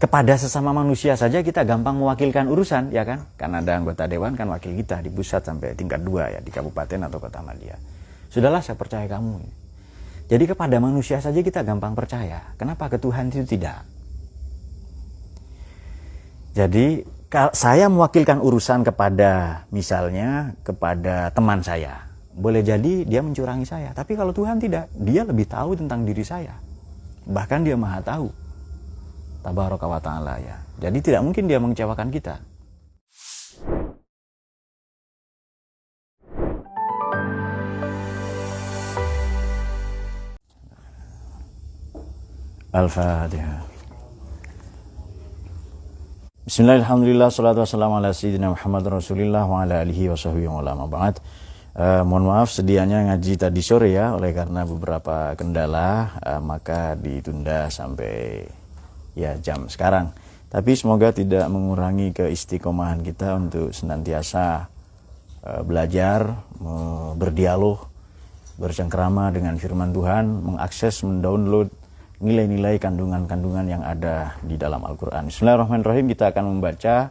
Kepada sesama manusia saja kita gampang mewakilkan urusan, ya kan? Karena ada anggota dewan kan wakil kita di pusat sampai tingkat 2 ya, di kabupaten atau kota Madia. Sudahlah, saya percaya kamu. Jadi kepada manusia saja kita gampang percaya. Kenapa ke Tuhan itu tidak? Jadi saya mewakilkan urusan kepada misalnya kepada teman saya. Boleh jadi dia mencurangi saya. Tapi kalau Tuhan tidak, dia lebih tahu tentang diri saya. Bahkan dia maha tahu. Tabaraka wa ta'ala ya. Jadi tidak mungkin dia mengecewakan kita. Al-Fatihah. Bismillahirrahmanirrahim. Salatu wassalamu ala sayyidina Muhammad Rasulillah wa ala alihi wa sahbihi wa ala ba'd. Mohon maaf sedianya ngaji tadi sore ya, oleh karena beberapa kendala maka ditunda sampai ya jam sekarang. Tapi semoga tidak mengurangi keistiqomahan kita untuk senantiasa belajar, berdialog, bercengkrama dengan firman Tuhan, mengakses, mendownload nilai-nilai kandungan-kandungan yang ada di dalam Al-Quran. Bismillahirrahmanirrahim. Kita akan membaca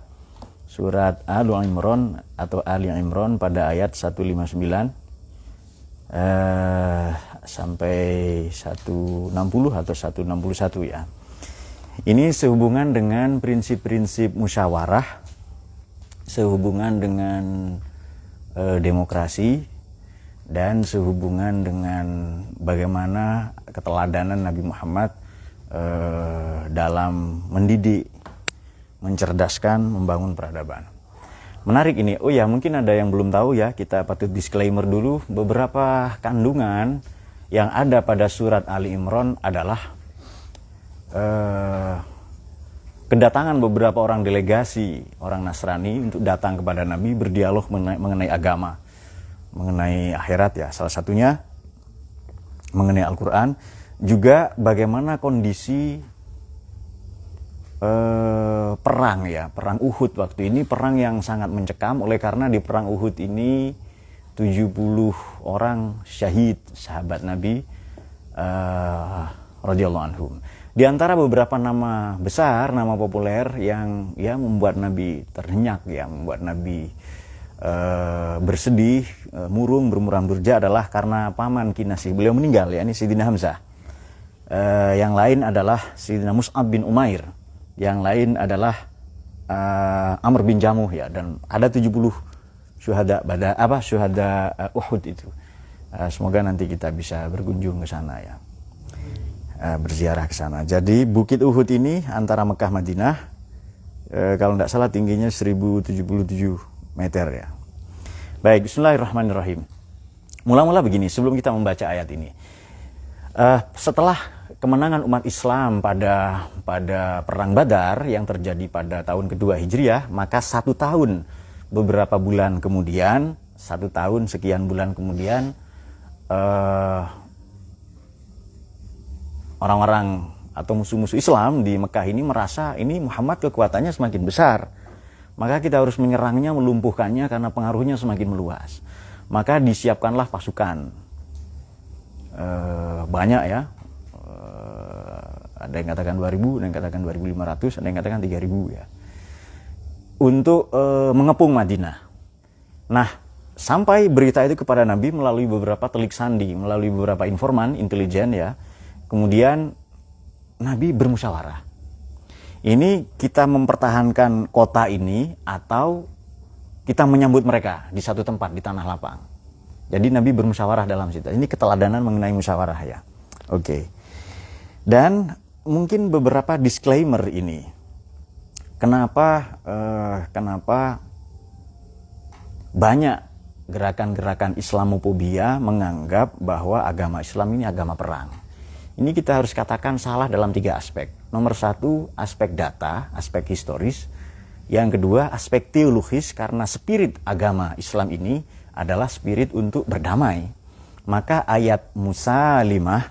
surat Al-Imran atau Ali Imran pada ayat 159 sampai 160 atau 161 ya. Ini sehubungan dengan prinsip-prinsip musyawarah, sehubungan dengan demokrasi, dan sehubungan dengan bagaimana keteladanan Nabi Muhammad dalam mendidik, mencerdaskan, membangun peradaban. Menarik ini. Oh ya, mungkin ada yang belum tahu ya, kita patut disclaimer dulu. Beberapa kandungan yang ada pada surat Ali Imran adalah kedatangan beberapa orang delegasi, orang Nasrani untuk datang kepada Nabi berdialog mengenai agama, mengenai akhirat ya, salah satunya mengenai Al-Quran. Juga bagaimana kondisi perang ya, perang Uhud waktu ini, perang yang sangat mencekam. Oleh karena di perang Uhud ini 70 orang syahid sahabat Nabi radhiyallahu anhum. Di antara beberapa nama besar, nama populer yang ya membuat Nabi terhenyak ya, membuat Nabi bersedih, murung, bermuram durja adalah karena paman kinasih beliau meninggal ya, ini Sayyidina Hamzah. Yang lain adalah Sayyidina Mus'ab bin Umair. Yang lain adalah Amr bin Jamuh ya, dan ada 70 syuhada syuhada Uhud itu. Semoga nanti kita bisa berkunjung ke sana ya. Berziarah ke sana. Jadi Bukit Uhud ini antara Mekah Madinah, kalau tidak salah tingginya 1077 meter ya. Baik, bismillahirrahmanirrahim. Mula-mula begini, sebelum kita membaca ayat ini. Setelah kemenangan umat Islam pada perang Badar yang terjadi pada tahun kedua Hijriah, maka 1 tahun beberapa bulan kemudian, 1 tahun sekian bulan kemudian, orang-orang atau musuh-musuh Islam di Mekah ini merasa ini Muhammad kekuatannya semakin besar. Maka kita harus menyerangnya, melumpuhkannya karena pengaruhnya semakin meluas. Maka disiapkanlah pasukan. Banyak ya. Ada yang katakan 2000, ada yang katakan 2500, ada yang katakan 3000 ya. Untuk mengepung Madinah. Nah, sampai berita itu kepada Nabi melalui beberapa telik sandi, melalui beberapa informan intelijen ya. Kemudian Nabi bermusyawarah. Ini kita mempertahankan kota ini atau kita menyambut mereka di satu tempat di tanah lapang. Jadi Nabi bermusyawarah dalam situ. Ini keteladanan mengenai musyawarah ya. Oke. Dan mungkin beberapa disclaimer ini. Kenapa banyak gerakan-gerakan Islamofobia menganggap bahwa agama Islam ini agama perang. Ini kita harus katakan salah dalam 3 aspek. Nomor 1, aspek data, aspek historis. Yang kedua, aspek teologis, karena spirit agama Islam ini adalah spirit untuk berdamai. Maka ayat musalimah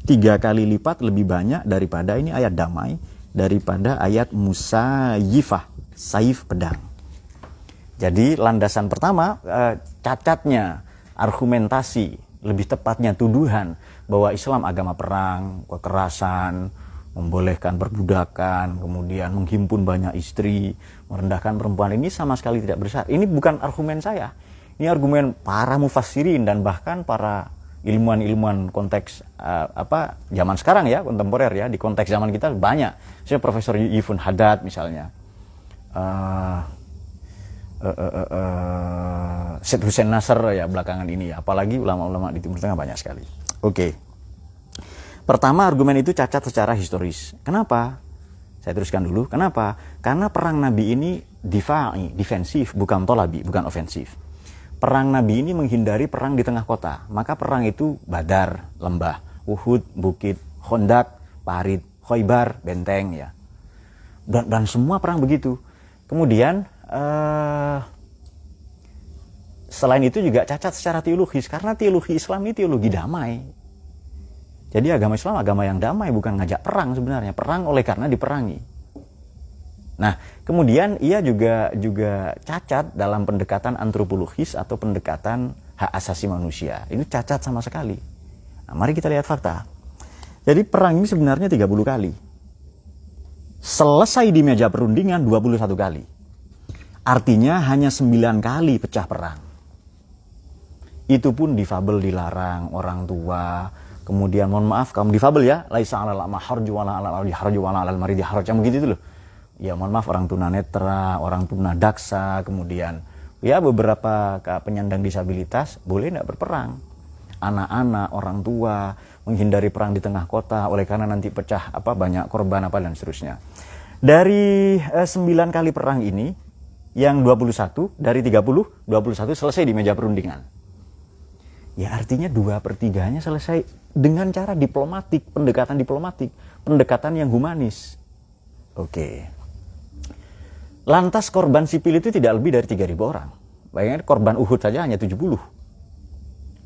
3 kali lipat lebih banyak daripada ini ayat damai, daripada ayat musayifah, saif pedang. Jadi landasan pertama, cacatnya argumentasi lebih tepatnya tuduhan bahwa Islam agama perang, kekerasan, membolehkan perbudakan, kemudian menghimpun banyak istri, merendahkan perempuan, ini sama sekali tidak benar. Ini bukan argumen saya. Ini argumen para mufassirin dan bahkan para ilmuwan-ilmuwan konteks zaman sekarang ya, kontemporer ya, di konteks zaman kita banyak. Saya Profesor Yifun Haddad misalnya. Syed Hussein Nasr ya belakangan ini ya, apalagi ulama-ulama di Timur Tengah banyak sekali. Oke. Pertama, argumen itu cacat secara historis. Kenapa? Saya teruskan dulu. Kenapa? Karena perang Nabi ini defensif, bukan tolabi, bukan ofensif. Perang Nabi ini menghindari perang di tengah kota. Maka perang itu Badar, lembah, Uhud, bukit, Khandaq, parit, Khaybar, benteng ya. Dan semua perang begitu. Kemudian selain itu juga cacat secara teologis, karena teologi Islam ini teologi damai. Jadi agama Islam agama yang damai, bukan ngajak perang sebenarnya. Perang oleh karena diperangi. Nah, kemudian ia juga cacat dalam pendekatan antropologis atau pendekatan hak asasi manusia. Ini cacat sama sekali. Nah, mari kita lihat fakta. Jadi perang ini sebenarnya 30 kali. Selesai di meja perundingan 21 kali. Artinya hanya 9 kali pecah perang. Itu pun difabel dilarang, orang tua. Kemudian mohon maaf kaum difabel ya, laisa 'alal a'ma harju wala 'alal harju wala 'alal maridi haraj, yang begitu itu loh. Ya mohon maaf, orang tunanetra, orang tunadaksa, kemudian ya beberapa penyandang disabilitas boleh tidak berperang. Anak-anak, orang tua menghindari perang di tengah kota oleh karena nanti pecah banyak korban dan seterusnya. Dari 9 kali perang ini, yang 21 dari 30, 21 selesai di meja perundingan. Ya artinya 2/3-nya selesai dengan cara diplomatik, pendekatan yang humanis. Oke. Lantas korban sipil itu tidak lebih dari 3.000 orang. Bayangkan korban Uhud saja hanya 70.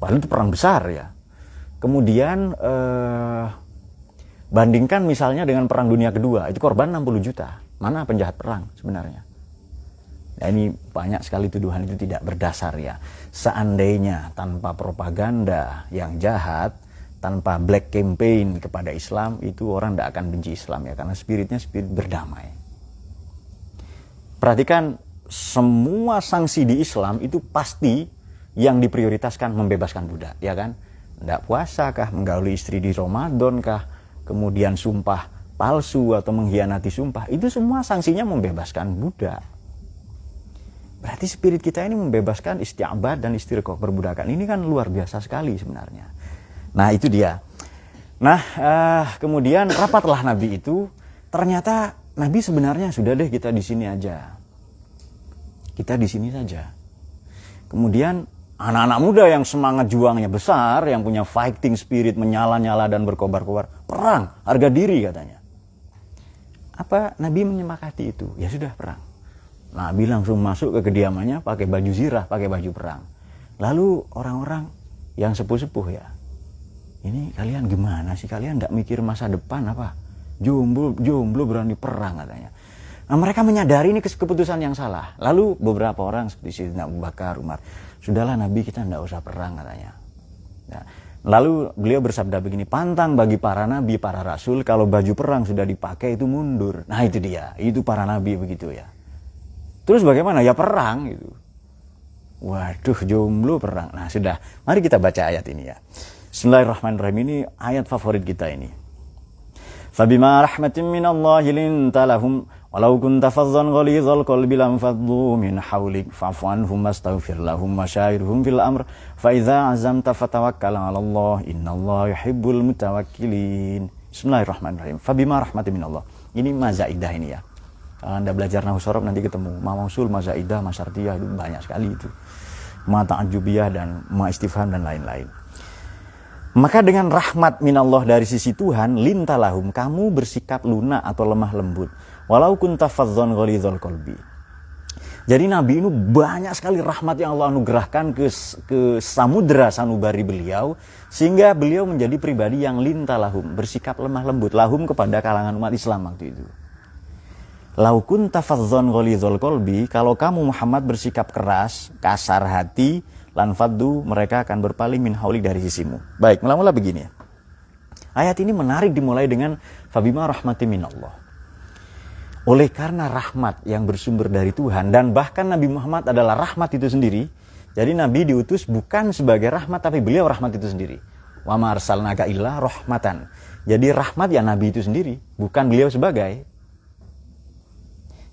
Padahal itu perang besar ya. Kemudian bandingkan misalnya dengan perang dunia kedua, itu korban 60 juta. Mana penjahat perang sebenarnya? Nah, ini banyak sekali tuduhan itu tidak berdasar ya. Seandainya tanpa propaganda yang jahat, tanpa black campaign kepada Islam, itu orang tidak akan benci Islam ya, karena spiritnya spirit berdamai. Perhatikan, semua sanksi di Islam itu pasti yang diprioritaskan membebaskan budak, ya kan? Tidak puasa kah, menggauli istri di Ramadan kah, kemudian sumpah palsu atau mengkhianati sumpah, itu semua sanksinya membebaskan budak. Berarti spirit kita ini membebaskan isti'abad dan istirqaq, perbudakan. Ini kan luar biasa sekali sebenarnya. Nah itu dia. Nah kemudian rapatlah Nabi itu. Ternyata Nabi sebenarnya sudah deh kita di sini aja. Kita di sini saja. Kemudian anak-anak muda yang semangat juangnya besar, yang punya fighting spirit, menyala-nyala dan berkobar-kobar. Perang, harga diri katanya. Apa Nabi menyepakati itu? Ya sudah perang. Nabi langsung masuk ke kediamannya pakai baju zirah, pakai baju perang. Lalu orang-orang yang sepuh-sepuh ya, ini kalian gimana sih? Kalian tidak mikir masa depan apa? Jomblo berani perang katanya. Nah, mereka menyadari ini keputusan yang salah. Lalu beberapa orang seperti Sayyidina Abu Bakar, Umar, sudahlah Nabi, kita tidak usah perang katanya. Nah, lalu beliau bersabda begini, pantang bagi para nabi, para rasul, kalau baju perang sudah dipakai itu mundur. Nah itu dia, itu para nabi begitu ya. Terus bagaimana? Ya perang gitu. Waduh, jomblo perang. Nah sudah, mari kita baca ayat ini ya. Bismillahirrahmanirrahim, ini ayat favorit kita ini. Fabima rahmatin minallahi linta lahum walau kunta fazzan ghalidhal qalbi lam faddu min hawlik fa'fu anhum wastaghfir lahum washairhum fil amr fa idza azamta fatawakkal 'ala Allah innallaha yuhibbul mutawakkilin. Bismillahirrahmanirrahim. Fabima rahmatin minallah. Ini mazaidah ini ya. Kalau Anda belajar nahwu shorof nanti ketemu mausul, mazaidah, masyartiyah, itu banyak sekali itu. Ma ta'ajjubiyah dan ma istifham dan lain-lain. Maka dengan rahmat minallah dari sisi Tuhan, lintalahum, kamu bersikap lunak atau lemah lembut. Walau kunta fazzan ghalidhal qalbi. Jadi Nabi ini banyak sekali rahmat yang Allah anugerahkan ke samudra sanubari beliau, sehingga beliau menjadi pribadi yang lintalahum, bersikap lemah lembut, lahum kepada kalangan umat Islam waktu itu. Lau kunta fazzan ghalidhal qalbi, kalau kamu Muhammad bersikap keras, kasar hati, lan faddu, mereka akan berpaling min haulik dari sisimu. Baik, mula-mula begini. Ayat ini menarik dimulai dengan fabima rahmatin minallah. Oleh karena rahmat yang bersumber dari Tuhan, dan bahkan Nabi Muhammad adalah rahmat itu sendiri. Jadi Nabi diutus bukan sebagai rahmat, tapi beliau rahmat itu sendiri. Wa ma arsalnaka illa rahmatan. Jadi rahmat ya Nabi itu sendiri, bukan beliau sebagai.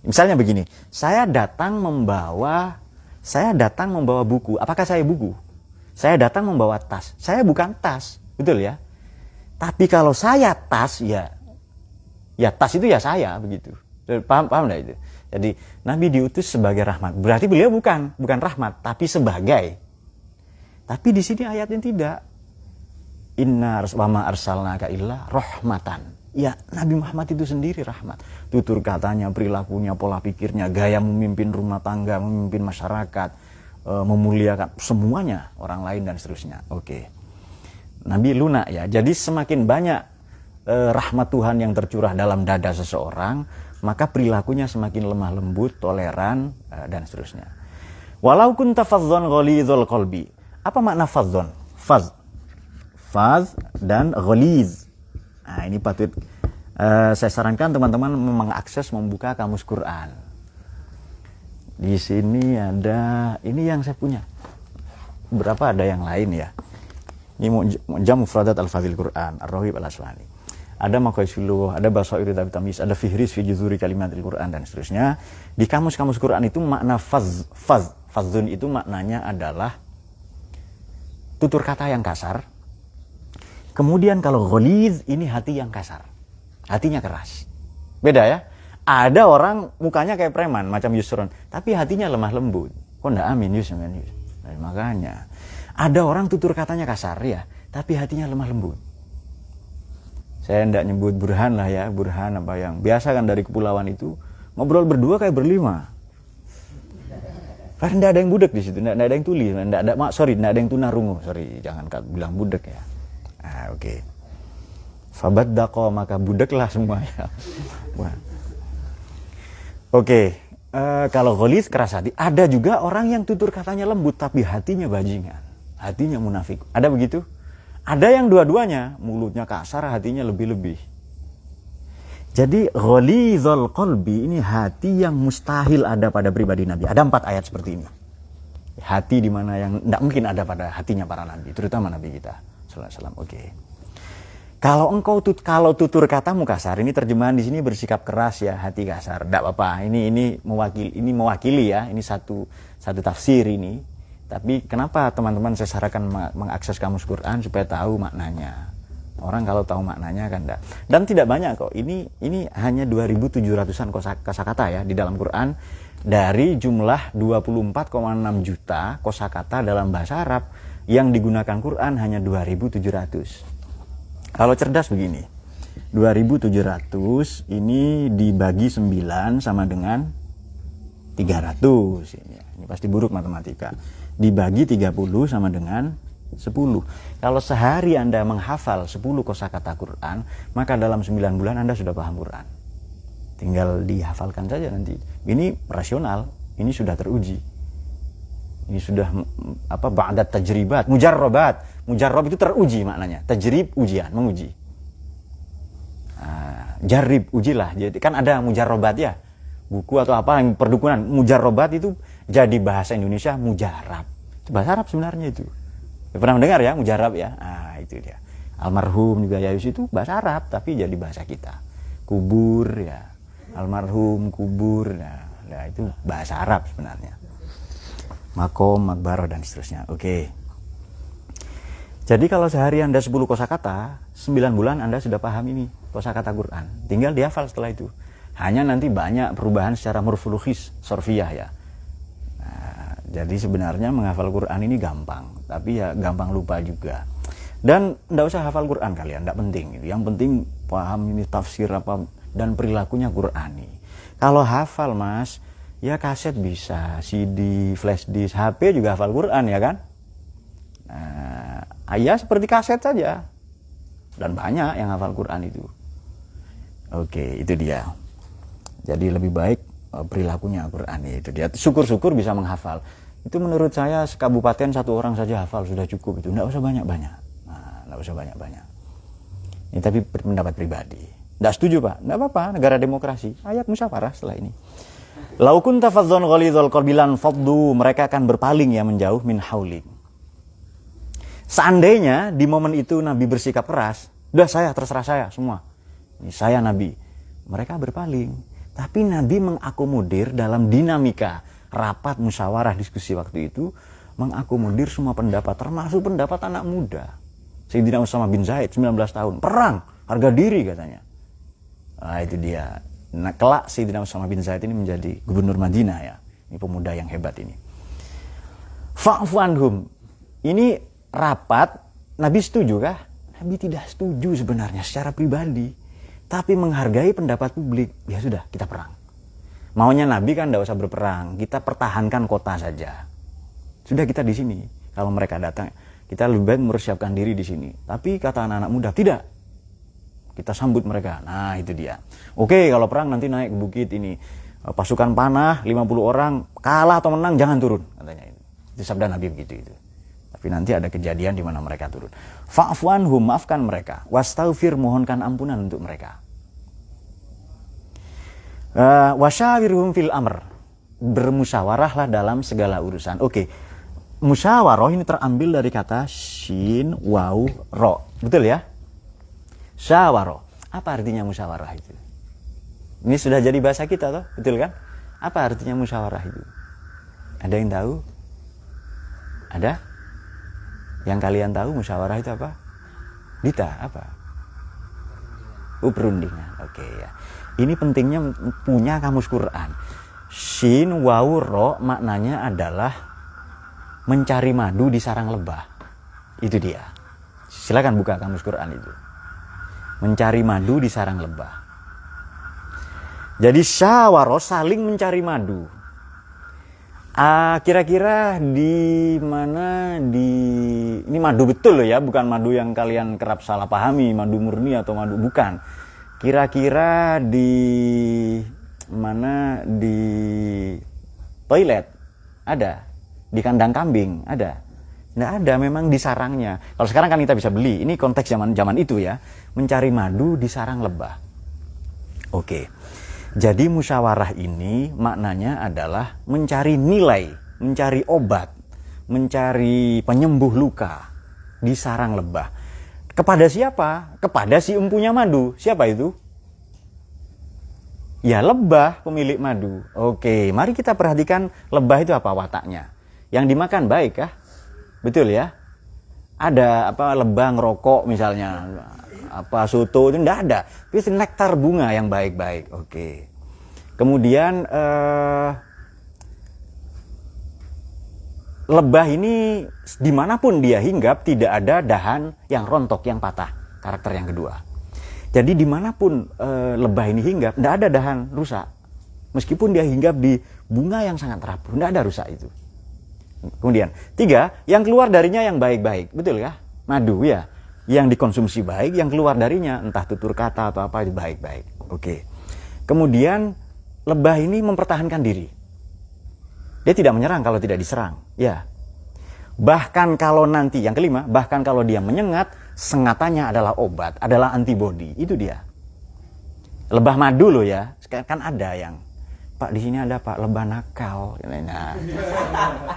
Misalnya begini, saya datang membawa buku. Apakah saya buku? Saya datang membawa tas. Saya bukan tas, betul ya? Tapi kalau saya tas, ya tas itu ya saya, begitu. Paham enggak itu? Jadi Nabi diutus sebagai rahmat. Berarti beliau bukan rahmat, tapi sebagai. Tapi di sini ayatnya tidak. Inna wa ma arsalnaka illa rahmatan. Ya, Nabi Muhammad itu sendiri rahmat. Tutur katanya, perilakunya, pola pikirnya, gaya memimpin rumah tangga, memimpin masyarakat, memuliakan semuanya orang lain dan seterusnya. Oke. Nabi lunak ya. Jadi semakin banyak rahmat Tuhan yang tercurah dalam dada seseorang, maka perilakunya semakin lemah lembut, toleran, dan seterusnya. Walau kunta fadhdhan ghalidhal qalbi. Apa makna fadhdhan? Fadh dan ghalidh. Nah, ini patut saya sarankan teman-teman mengakses, membuka kamus Quran. Di sini ada, ini yang saya punya. Berapa ada yang lain ya? Ini Mu'jam Mufradat Al-Fadhil Quran, Ar-Rahib Al-Aswani. Ada Maqaisuluh, ada Basairi Tamis, ada Fihris fi Juzuri Kalimatil Quran dan seterusnya. Di kamus-kamus Quran itu makna fadhun itu maknanya adalah tutur kata yang kasar. Kemudian kalau ghalidh ini hati yang kasar. Hatinya keras. Beda ya? Ada orang mukanya kayak preman macam Yusron, tapi hatinya lemah lembut. Kok enggak amin Yus? Nah, makanya ada orang tutur katanya kasar ya, tapi hatinya lemah lembut. Saya enggak nyebut Burhan lah ya, Burhan apa yang biasa kan dari kepulauan itu ngobrol berdua kayak berlima. Karena enggak ada yang budak di situ, enggak ada yang tuli, enggak ada yang tunarungu, jangan bilang budak ya. Oke. Fabaddaqa, maka budaklah semua ya. Oke. Kalau ghalidh keras hati, ada juga orang yang tutur katanya lembut tapi hatinya bajingan, hatinya munafik. Ada begitu? Ada yang dua-duanya, mulutnya kasar, hatinya lebih-lebih. Jadi ghalidhal qalbi ini hati yang mustahil ada pada pribadi Nabi. Ada 4 ayat seperti ini. Hati di mana yang tidak mungkin ada pada hatinya para nabi, terutama Nabi kita sallallahu alaihi wasallam. Oke. Kalau tutur katamu kasar, ini terjemahan di sini bersikap keras ya, hati kasar. Enggak apa-apa. Ini mewakili ya. Ini satu tafsir ini. Tapi kenapa teman-teman saya sarankan mengakses kamus Quran supaya tahu maknanya. Orang kalau tahu maknanya kan enggak. Dan tidak banyak kok. Ini hanya 2.700-an kosakata ya di dalam Quran dari jumlah 24,6 juta kosakata dalam bahasa Arab yang digunakan Quran hanya 2.700. Kalau cerdas begini, 2.700 ini dibagi 9 sama dengan 300. Ini pasti buruk matematika. Dibagi 30 sama dengan 10. Kalau sehari Anda menghafal 10 kosakata Quran, maka dalam 9 bulan Anda sudah paham Quran. Tinggal dihafalkan saja nanti. Ini rasional, ini sudah teruji. Ini sudah ba'dat tajribat, mujarrabat. Mujarrab itu teruji maknanya. Tajrib ujian, menguji. Jarib, ujilah. Jadi kan ada mujarrabat ya. Buku atau apa yang perdukunan. Mujarrabat itu jadi bahasa Indonesia mujarab. Itu bahasa Arab sebenarnya itu. Pernah mendengar ya mujarab ya? Itu dia. Almarhum juga ya itu bahasa Arab tapi jadi bahasa kita. Kubur ya. Almarhum, kubur. Nah, itu bahasa Arab sebenarnya. Makom, makbarah dan seterusnya. Oke. Jadi kalau sehari Anda 10 kosakata, 9 bulan Anda sudah paham ini kosakata Quran. Tinggal dihafal setelah itu. Hanya nanti banyak perubahan secara morfologis, sorfiyah ya. Nah, jadi sebenarnya menghafal Quran ini gampang, tapi ya gampang lupa juga. Dan enggak usah hafal Quran kalian, enggak penting. Yang penting paham ini tafsir apa dan perilakunya Qurani. Kalau hafal Mas, ya kaset bisa, CD, flash disk, HP juga hafal Quran ya kan? Ya seperti kaset saja. Dan banyak yang hafal Quran itu. Oke, itu dia. Jadi lebih baik perilakunya Quran itu dia. Syukur-syukur bisa menghafal. Itu menurut saya sekabupaten 1 orang saja hafal sudah cukup itu. Nggak usah banyak-banyak. Nah, nggak usah banyak-banyak. Ini tapi pendapat pribadi. Nggak setuju Pak? Nggak apa-apa, negara demokrasi. Ayat musyawarah setelah ini. Lau kunta fadhdhan ghalidhal qalbi lan faddu, mereka akan berpaling ya menjauh min haulik. Seandainya di momen itu Nabi bersikap keras, udah saya terserah saya semua. Ini saya Nabi. Mereka berpaling. Tapi Nabi mengakomodir dalam dinamika rapat musyawarah diskusi waktu itu, mengakomodir semua pendapat termasuk pendapat anak muda. Sayyidina Usama bin Zaid 19 tahun, perang, harga diri katanya. Nah, itu dia. Nah, kelak Sayyidina Usama bin Zaid ini menjadi gubernur Madinah ya. Ini pemuda yang hebat ini. Fa'fu anhum. Ini rapat, Nabi setuju kah? Nabi tidak setuju sebenarnya secara pribadi. Tapi menghargai pendapat publik. Ya sudah, kita perang. Maunya Nabi kan tidak usah berperang. Kita pertahankan kota saja. Sudah kita di sini. Kalau mereka datang, kita lebih baik mempersiapkan diri di sini. Tapi kata anak-anak muda, tidak. Kita sambut mereka. Nah, itu dia. Oke, kalau perang nanti naik ke bukit ini. Pasukan panah, 50 orang. Kalah atau menang, jangan turun. Katanya itu sabda Nabi begitu itu. Tapi nanti ada kejadian di mana mereka turun. Fa'fu anhum, maafkan mereka. Wastaghfir, mohonkan ampunan untuk mereka. Wasyawirhum fil amr. Bermusyawarahlah dalam segala urusan. Oke. Musyawarah ini terambil dari kata shin, waw, ro. Betul ya? Syawaro. Apa artinya musyawarah itu? Ini sudah jadi bahasa kita toh, betul kan? Apa artinya musyawarah itu? Ada yang tahu? Ada? Yang kalian tahu musyawarah itu apa? Dita, apa? Perundingan. Oke ya. Ini pentingnya punya kamus Quran. Shin, waw, ro maknanya adalah mencari madu di sarang lebah. Itu dia. Silakan buka kamus Quran itu. Mencari madu di sarang lebah. Jadi syawaro saling mencari madu. Kira-kira di mana ini madu betul loh ya, bukan madu yang kalian kerap salah pahami, madu murni atau madu bukan. Kira-kira di mana, di toilet ada, di kandang kambing ada. Nggak ada, memang di sarangnya. Kalau sekarang kan kita bisa beli. Ini konteks zaman itu ya. Mencari madu di sarang lebah. Oke. Jadi musyawarah ini maknanya adalah mencari nilai, mencari obat, mencari penyembuh luka di sarang lebah. Kepada siapa? Kepada si empunya madu. Siapa itu? Ya lebah, pemilik madu. Oke, mari kita perhatikan lebah itu apa wataknya. Yang dimakan baik kah? Betul ya? Ada apa lebah ngerokok misalnya, apa soto itu enggak ada. Itu nektar bunga yang baik-baik. Oke. Kemudian lebah ini dimanapun dia hinggap tidak ada dahan yang rontok, yang patah. Karakter yang kedua. Jadi dimanapun lebah ini hinggap, tidak ada dahan rusak. Meskipun dia hinggap di bunga yang sangat rapuh, tidak ada rusak itu. Kemudian 3, yang keluar darinya yang baik-baik, betul ya? Madu ya, yang dikonsumsi baik, yang keluar darinya entah tutur kata atau apa itu baik-baik. Oke. Kemudian lebah ini mempertahankan diri. Dia tidak menyerang kalau tidak diserang, ya. Bahkan kalau nanti yang kelima, bahkan kalau dia menyengat, sengatannya adalah obat, adalah antibodi. Itu dia. Lebah madu loh ya. Kan ada yang Pak di sini ada Pak lebah nakal, nah,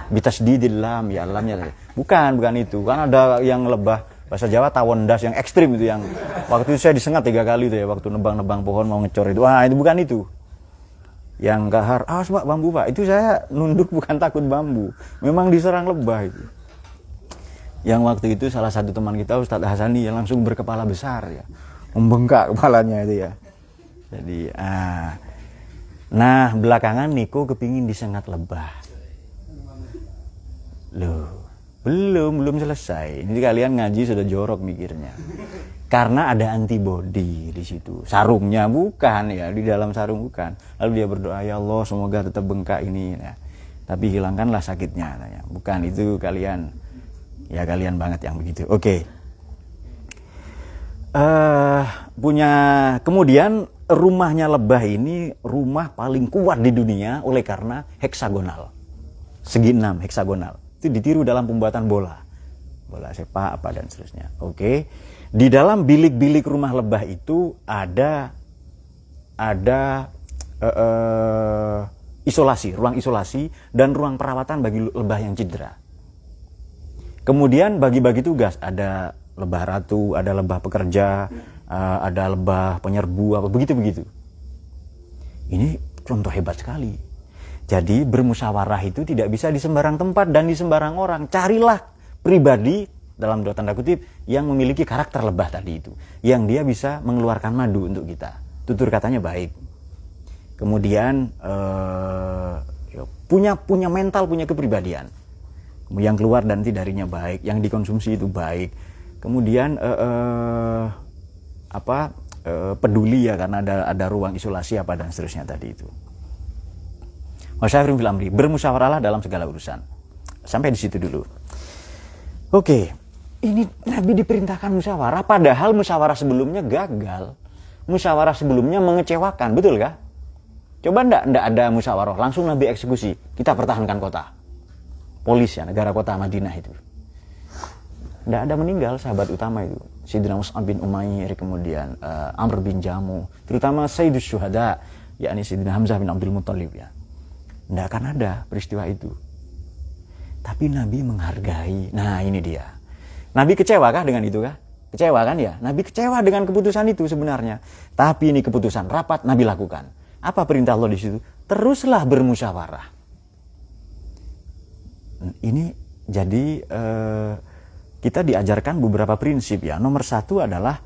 bitasdidil lam ya lamnya. Bukan itu. Kan ada yang lebah bahasa Jawa tawon das yang ekstrim itu, yang waktu itu saya disengat 3 kali itu ya, waktu nebang-nebang pohon mau ngecor itu. Wah, itu bukan itu. Yang gahar, awas Pak bambu Pak. Itu saya nunduk bukan takut bambu. Memang diserang lebah itu. Yang waktu itu salah satu teman kita Ustadz Hasani yang langsung berkepala besar ya. Membengkak kepalanya itu ya. Jadi nah, belakangan Niko kepingin disengat lebah. Loh, belum selesai. Ini kalian ngaji sudah jorok mikirnya. Karena ada antibodi di situ. Sarungnya bukan ya, di dalam sarung bukan. Lalu dia berdoa, ya Allah semoga tetap bengkak ini. Ya. Tapi hilangkanlah sakitnya. Bukan itu kalian. Ya kalian banget yang begitu. Oke. Kemudian rumahnya lebah ini rumah paling kuat di dunia oleh karena heksagonal. segi 6 heksagonal. Itu ditiru dalam pembuatan bola sepak apa dan seterusnya. Oke. Di dalam bilik-bilik rumah lebah itu ada ruang isolasi dan ruang perawatan bagi lebah yang cedera. Kemudian bagi-bagi tugas, ada lebah ratu, ada lebah pekerja, ada lebah penyerbu, apa begitu-begitu. Ini contoh hebat sekali. Jadi bermusyawarah itu tidak bisa di sembarang tempat dan di sembarang orang. Carilah pribadi, dalam dua tanda kutip, yang memiliki karakter lebah tadi itu. Yang dia bisa mengeluarkan madu untuk kita. Tutur katanya baik. Kemudian punya mental, punya kepribadian. Yang keluar dan nanti darinya baik, yang dikonsumsi itu baik. Kemudian peduli ya karena ada ruang isolasi apa dan seterusnya tadi itu. Wasyawirhum fil amri, bermusyawarahlah dalam segala urusan. Sampai di situ dulu. Oke, ini Nabi diperintahkan musyawarah, padahal musyawarah sebelumnya gagal. Musyawarah sebelumnya mengecewakan, betul kah? Coba ndak ada musyawarah, langsung Nabi eksekusi. Kita pertahankan kota. Polis ya, negara kota Madinah itu. Ndak ada meninggal sahabat utama itu. Sayyidina Mus'ab bin Umair, kemudian Amr bin Jamu, terutama Sayyidus Syuhada, yakni Sayyidina Hamzah bin Abdul Muttalib ya. Ndak akan ada peristiwa itu. Tapi Nabi menghargai. Nah, ini dia. Nabi kecewa kah dengan itu kah? Kecewa kan ya? Nabi kecewa dengan keputusan itu sebenarnya. Tapi ini keputusan rapat Nabi lakukan. Apa perintah Allah di situ? Teruslah bermusyawarah. Ini jadi kita diajarkan beberapa prinsip ya. Nomor satu adalah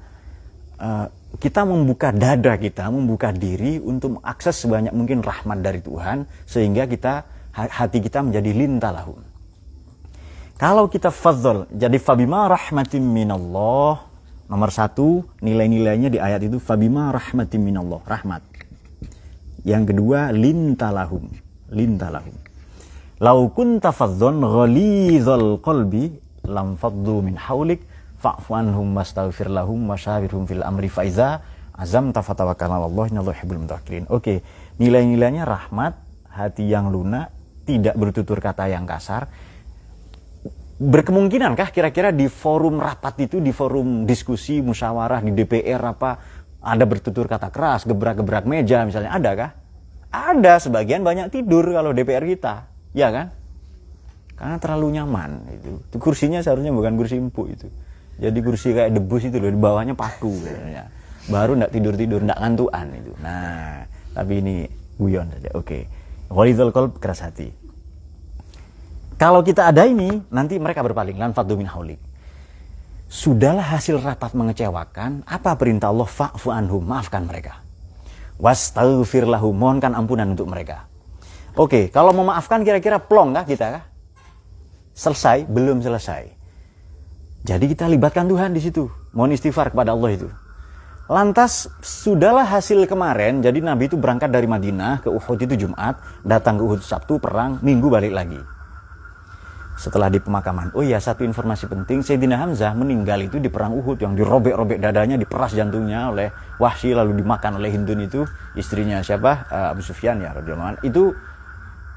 kita membuka dada kita, membuka diri untuk mengakses sebanyak mungkin rahmat dari Tuhan, sehingga hati kita menjadi lintalahum. Kalau kita fadzol, jadi fabima rahmatim minallah, nomor satu nilai-nilainya di ayat itu fabima rahmatim minallah, rahmat. Yang kedua lintalahum. Lau kunta fadzon ghalidhal qalbi lam faddu min haulik fa'fu anhum wastaghfir lahum wasyawirhum fil amri faiza azamta fatawakkal 'alallahi innallaha yuhibbul mutawakkilin. Oke, nilai-nilainya rahmat, hati yang lunak, tidak bertutur kata yang kasar. Berkemungkinankah kira-kira di forum rapat itu, di forum diskusi, musyawarah, di DPR ada bertutur kata keras, gebrak-gebrak meja misalnya, adakah? Ada, sebagian banyak tidur kalau DPR kita, ya kan? Karena terlalu nyaman itu. Kursinya seharusnya bukan kursi empuk itu. Jadi kursi kayak debus itu loh, di bawahnya paku sebenarnya. Baru ndak tidur-tidur, ndak ngantuan itu. Nah, tapi ini guyon saja. Oke. Ghalidhul qalb, keras hati. Kalau kita ada ini, nanti mereka berpaling. Lan faddu min haulik. Sudahlah hasil rapat mengecewakan, apa perintah Allah? Fa'fu anhum, maafkan mereka. Wastaghfir lahum, mohonkan ampunan untuk mereka. Oke, kalau memaafkan kira-kira plong kah kita kah? Selesai? Belum selesai. Jadi kita libatkan Tuhan di situ. Mohon istighfar kepada Allah itu. Lantas sudahlah hasil kemarin, jadi Nabi itu berangkat dari Madinah ke Uhud itu Jumat, datang ke Uhud Sabtu, perang, Minggu balik lagi. Setelah di pemakaman, oh iya, satu informasi penting, Sayyidina Hamzah meninggal itu di perang Uhud, yang dirobek-robek dadanya, diperas jantungnya oleh Wahsy, lalu dimakan oleh Hindun itu, istrinya siapa? Abu Sufyan ya, radhiyallahu anhu. Itu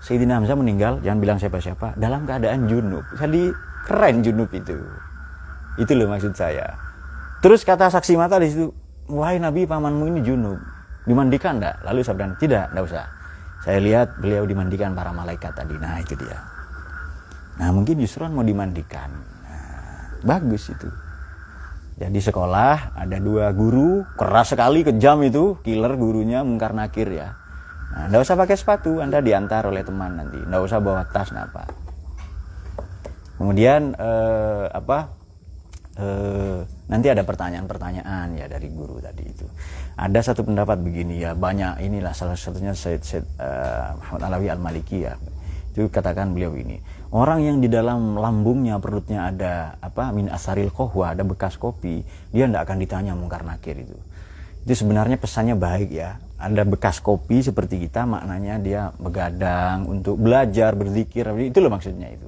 Sayyidina Hamzah meninggal, jangan bilang siapa-siapa, dalam keadaan junub. Jadi keren junub itu. Itu loh maksud saya. Terus kata saksi mata di situ, wahai Nabi, pamanmu ini junub, dimandikan enggak? Lalu sabda, tidak usah. Saya lihat beliau dimandikan para malaikat tadi. Nah, itu dia. Nah, mungkin Yusron mau dimandikan. Nah, bagus itu. Jadi sekolah ada 2 guru, keras sekali, kejam itu, killer gurunya, mungkar nakir ya. Nah, enggak usah pakai sepatu, Anda diantar oleh teman nanti. Enggak usah bawa tas apa. Kemudian nanti ada pertanyaan-pertanyaan ya dari guru tadi itu. Ada satu pendapat begini ya, banyak inilah, salah satunya Syed Muhammad Alawi Al-Maliki ya. Itu katakan beliau ini, orang yang di dalam lambungnya, perutnya ada min asaril kohwa, ada bekas kopi, dia tidak akan ditanya mungkar nakir itu. Itu sebenarnya pesannya baik ya. Ada bekas kopi seperti kita, maknanya dia begadang untuk belajar, berzikir, itu loh maksudnya itu.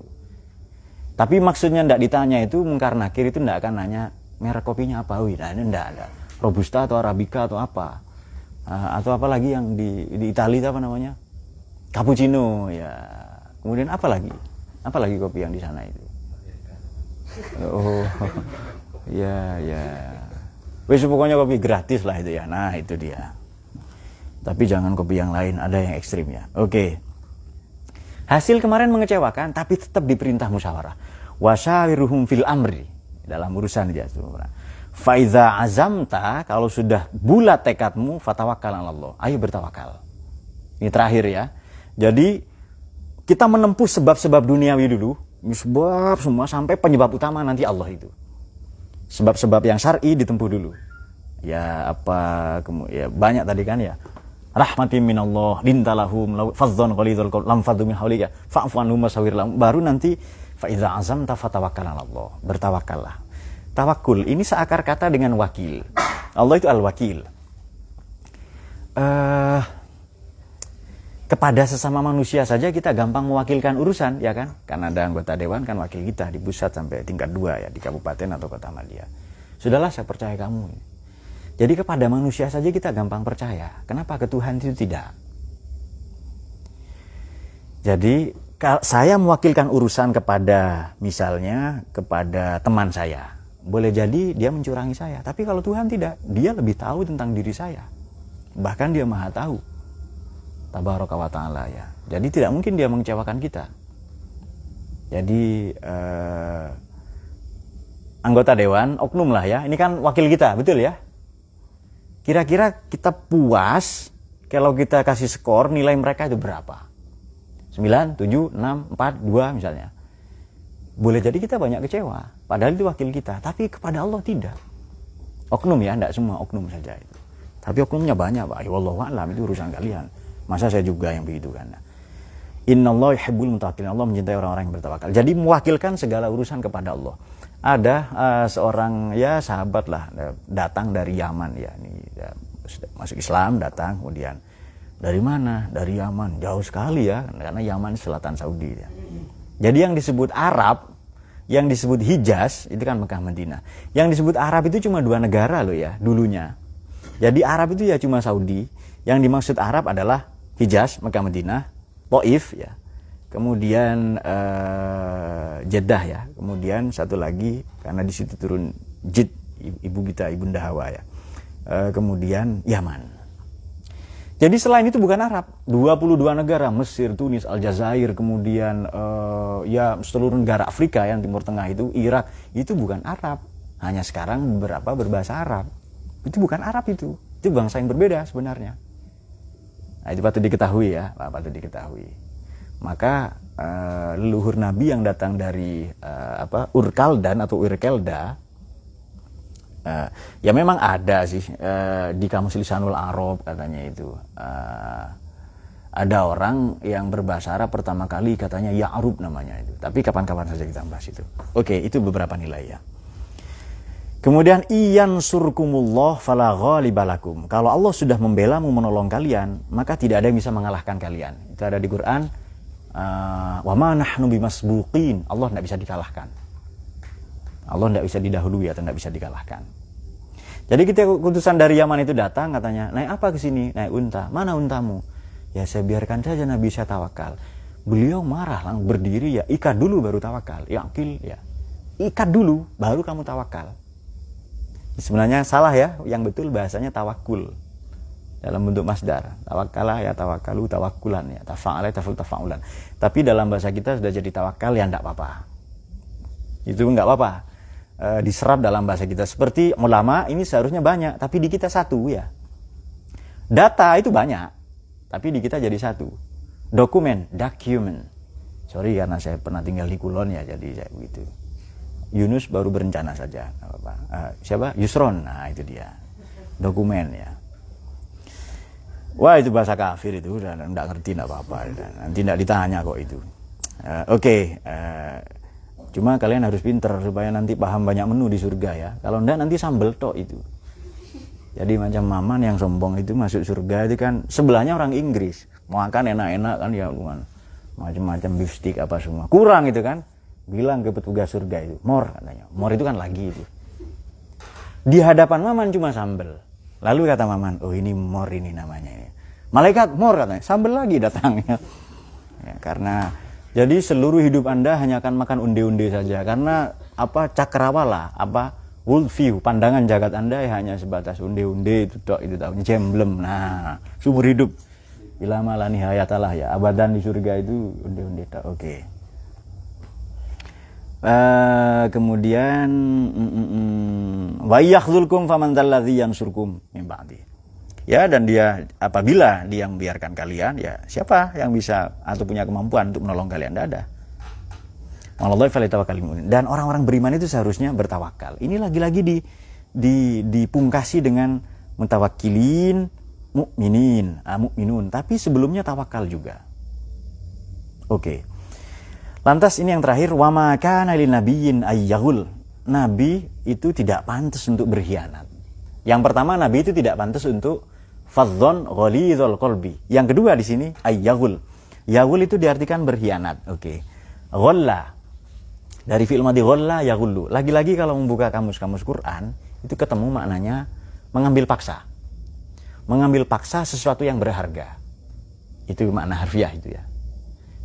Tapi maksudnya tidak ditanya itu mungkar nakir, itu tidak akan nanya merek kopinya apa, nah, ini tidak ada. Robusta atau Arabica atau apa, atau apa lagi yang di Italia apa namanya, cappuccino ya. Kemudian apa lagi? Apa lagi kopi yang di sana itu? Oh, ya. Wes pokoknya kopi gratis lah itu ya. Nah itu dia. Tapi jangan kopi yang lain, ada yang ekstrim ya. Oke. Hasil kemarin mengecewakan, tapi tetap diperintah musyawarah. Wasyawiruhum fil amri, dalam urusan dia. Faiza azamta, kalau sudah bulat tekadmu, fatawakkal 'ala Allah. Ayo bertawakal. Ini terakhir ya. Jadi kita menempuh sebab-sebab duniawi dulu, sebab semua sampai penyebab utama nanti Allah itu. Sebab-sebab yang syar'i ditempuh dulu. Ya apa ya banyak tadi kan ya. Rahmatin minallah lintalahum fadzon qalidul lam fadhu min haulika fa'fu anhum wasawir lahum. Baru nanti fa iza azamta fatawakkal 'ala Allah. Bertawakkallah. Tawakul ini seakar kata dengan wakil. Allah itu al-wakil. Kepada sesama manusia saja kita gampang mewakilkan urusan, ya kan? Karena ada anggota dewan kan wakil kita di pusat sampai tingkat 2 ya, di kabupaten atau kota Madia. Sudahlah, saya percaya kamu. Jadi kepada manusia saja kita gampang percaya. Kenapa ke Tuhan itu tidak? Jadi saya mewakilkan urusan kepada misalnya kepada teman saya. Boleh jadi dia mencurangi saya. Tapi kalau Tuhan tidak, dia lebih tahu tentang diri saya. Bahkan dia maha tahu. Tabaraka wa ta'ala ya. Jadi tidak mungkin dia mengecewakan kita. Jadi anggota dewan, oknum lah ya. Ini kan wakil kita, betul ya? Kira-kira kita puas kalau kita kasih skor nilai mereka itu berapa? 9, 7, 6, 4, 2 misalnya. Boleh jadi kita banyak kecewa. Padahal itu wakil kita. Tapi kepada Allah tidak. Oknum ya, tidak semua oknum saja itu. Tapi oknumnya banyak Pak. Ya wallahu a'lam, itu urusan kalian. Masa saya juga yang begitu kan. Innallaha yuhibbul mutawakkilin. Allah mencintai orang-orang yang bertawakal. Jadi mewakilkan segala urusan kepada Allah. Ada seorang ya sahabat lah datang dari Yaman ya. Ini ya, masuk Islam datang kemudian dari mana? Dari Yaman. Jauh sekali ya karena Yaman selatan Saudi ya. Jadi yang disebut Arab, yang disebut Hijaz, itu kan Mekah Madinah. Yang disebut Arab itu cuma 2 negara loh ya, dulunya. Jadi Arab itu ya cuma Saudi. Yang dimaksud Arab adalah Hijaz, Mekah Madinah, Taif ya. Kemudian Jeddah ya. Kemudian satu lagi, karena di situ turun Jid, ibu kita, Ibunda Hawa ya. Kemudian Yaman. Jadi selain itu bukan Arab, 22 negara, Mesir, Tunis, Aljazair, kemudian ya seluruh negara Afrika yang Timur Tengah itu, Irak, itu bukan Arab. Hanya sekarang beberapa berbahasa Arab. Itu bukan Arab itu bangsa yang berbeda sebenarnya. Nah, itu patut diketahui ya, patut diketahui. Maka leluhur Nabi yang datang dari Urkaldan atau Urkelda, ya memang ada sih di Kamus Lisanul Arab katanya itu ada orang yang berbahasa Arab pertama kali katanya Ya'rub namanya itu. Tapi kapan-kapan saja kita bahas itu. Oke, itu beberapa nilai ya. Kemudian iyan surkumullah fala ghalibalakum. Kalau Allah sudah membelamu menolong kalian, maka tidak ada yang bisa mengalahkan kalian. Itu ada di Quran. Wa ma nahnu bimasbuqin. Allah tidak bisa dikalahkan. Allah tidak bisa didahului atau tidak bisa dikalahkan. Jadi ketika utusan dari Yaman itu datang katanya, naik apa ke sini? Naik unta. Mana untamu? Ya saya biarkan saja Nabi saya tawakal. Beliau marah langsung berdiri ya, ikat dulu baru tawakal. Yakil ya. Ikat dulu baru kamu tawakal. Sebenarnya salah ya, yang betul bahasanya tawakul. Dalam bentuk masdar. Tawakalah ya tawakalu tawakulan ya. Tafa'ala taful tafa'ulan. Tapi dalam bahasa kita sudah jadi tawakal ya enggak apa-apa. Itu enggak apa-apa. Diserap dalam bahasa kita. Seperti ulama ini seharusnya banyak, tapi di kita satu ya. Data itu banyak, tapi di kita jadi satu. Dokumen, document. Sorry karena saya pernah tinggal di Kulon ya, jadi saya begitu. Yunus baru berencana saja. Siapa? Yusron. Nah itu dia. Dokumen ya. Wah itu bahasa kafir itu, udah enggak ngerti enggak apa-apa. Nanti enggak ditanya kok itu. Oke. Cuma kalian harus pinter supaya nanti paham banyak menu di surga ya. Kalau enggak nanti sambel tok itu. Jadi macam Maman yang sombong itu masuk surga itu kan sebelahnya orang Inggris. Makan enak-enak kan ya macam-macam beef stick apa semua. Kurang itu kan. Bilang ke petugas surga itu, mor katanya. Mor itu kan lagi itu. Di hadapan Maman cuma sambel. Lalu kata Maman, oh ini mor ini namanya ini. Malaikat mor katanya, sambel lagi datangnya. Ya, karena Jadi seluruh hidup Anda hanya akan makan unde-unde saja. Karena cakrawala, worldview, pandangan jagat Anda ya hanya sebatas unde-unde itu tok, itu tahu, jemblem. Nah, seumur hidup ilama la nihayatalah ya, abadan di surga itu unde-unde tok. Oke. Kemudian wa yakhzulkum faman dzalladzi yansurkum min ba'di. Ya, dan dia apabila dia membiarkan kalian, ya siapa yang bisa atau punya kemampuan untuk menolong kalian? Tidak ada. Wallahi falyatawakkalul mu'minun. Dan orang-orang beriman itu seharusnya bertawakal. Ini lagi-lagi dipungkasi dengan mutawakkilin, mukminun. Tapi sebelumnya tawakal juga. Oke. Lantas ini yang terakhir, wa ma kana lin nabiyyin ayyahul. Nabi itu tidak pantas untuk berkhianat. Yang pertama, nabi itu tidak pantas untuk fadhon ghalidhul qalbi. Yang kedua di sini ayyahul. Yahul itu diartikan berkhianat. Oke. Ghalla. Dari fi'il madhi ghalla yaghullu. Lagi-lagi kalau membuka kamus-kamus Quran, itu ketemu maknanya mengambil paksa. Mengambil paksa sesuatu yang berharga. Itu makna harfiah itu ya.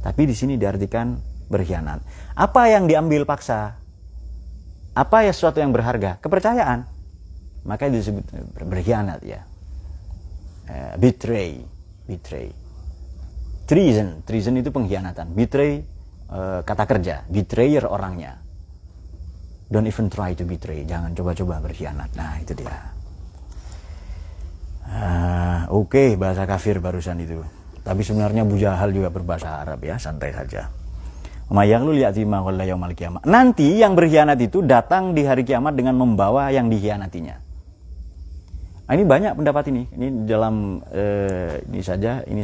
Tapi di sini diartikan berkhianat. Apa yang diambil paksa? Apa ya sesuatu yang berharga? Kepercayaan. Maka disebut berkhianat ya. Betray. Treason itu pengkhianatan. Betray kata kerja. Betrayer orangnya. Don't even try to betray. Jangan coba-coba berkhianat. Nah, itu dia. Oke, bahasa kafir barusan itu. Tapi sebenarnya Abu Jahal juga berbahasa Arab ya, santai saja. Nanti yang berkhianat itu datang di hari kiamat dengan membawa yang dikhianatinya. Nah, ini banyak pendapat ini. Ini dalam ini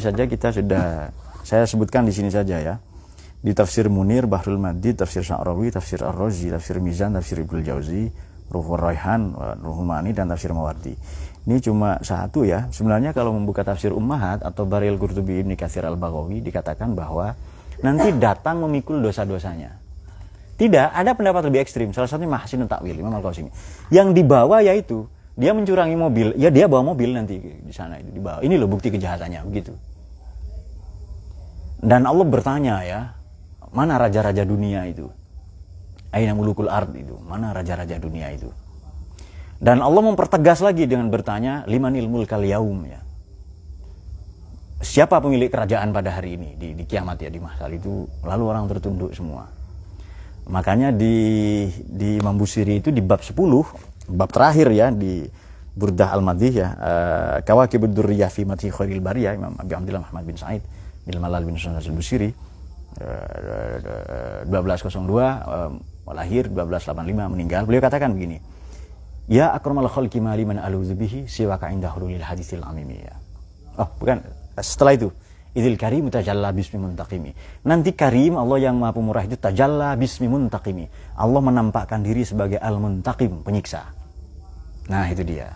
saja kita sudah saya sebutkan di sini saja ya. Di tafsir Munir, Bahrul Madid, tafsir Sya'rawi, tafsir Ar-Razi, tafsir Mizan, tafsir Ibnul Jauzi, Ruhul Raihan, Ruhul Ma'ani, dan tafsir Mawardi. Ini cuma satu ya. Sebenarnya kalau membuka tafsir Ummahat atau Baril Qurtubi Ibni Katsir Al-Baghawi dikatakan bahwa nanti datang memikul dosa-dosanya. Tidak, ada pendapat lebih ekstrim. Salah satunya Mahsinut Ta'wil, Imam Al-Qasimi. Yang dibawa yaitu dia mencurangi mobil. Ya dia bawa mobil nanti di sana itu dibawa. Ini loh bukti kejahatannya begitu. Dan Allah bertanya ya, mana raja-raja dunia itu? Aina mulukul ard itu? Mana raja-raja dunia itu? Dan Allah mempertegas lagi dengan bertanya, limanil mulkal yaum ya. Siapa pemilik kerajaan pada hari ini di kiamat ya, di mahsyar itu? Lalu orang tertunduk semua. Makanya di Imam Busiri itu di bab 10, bab terakhir ya di Burdah Al-Madih ya, Kawakibud Durriyah fi Madhi Khairil Bariyah, Imam Abi Abdillah Muhammad bin Sa'id bin Malal bin Sunan Al-Busiri, 1202 lahir, 1285 meninggal. Beliau katakan begini, ya akramal khalqi mali man aludzu bihi siwaka inda hulul haditsil amimi ya. Oh, bukan. Setelah itu, Idil Karim tajalla bismi muntaqimi. Nanti Karim, Allah yang Maha Pemurah itu tajalla bismi muntaqimi. Allah menampakkan diri sebagai Al-Muntaqim, penyiksa. Nah, itu dia.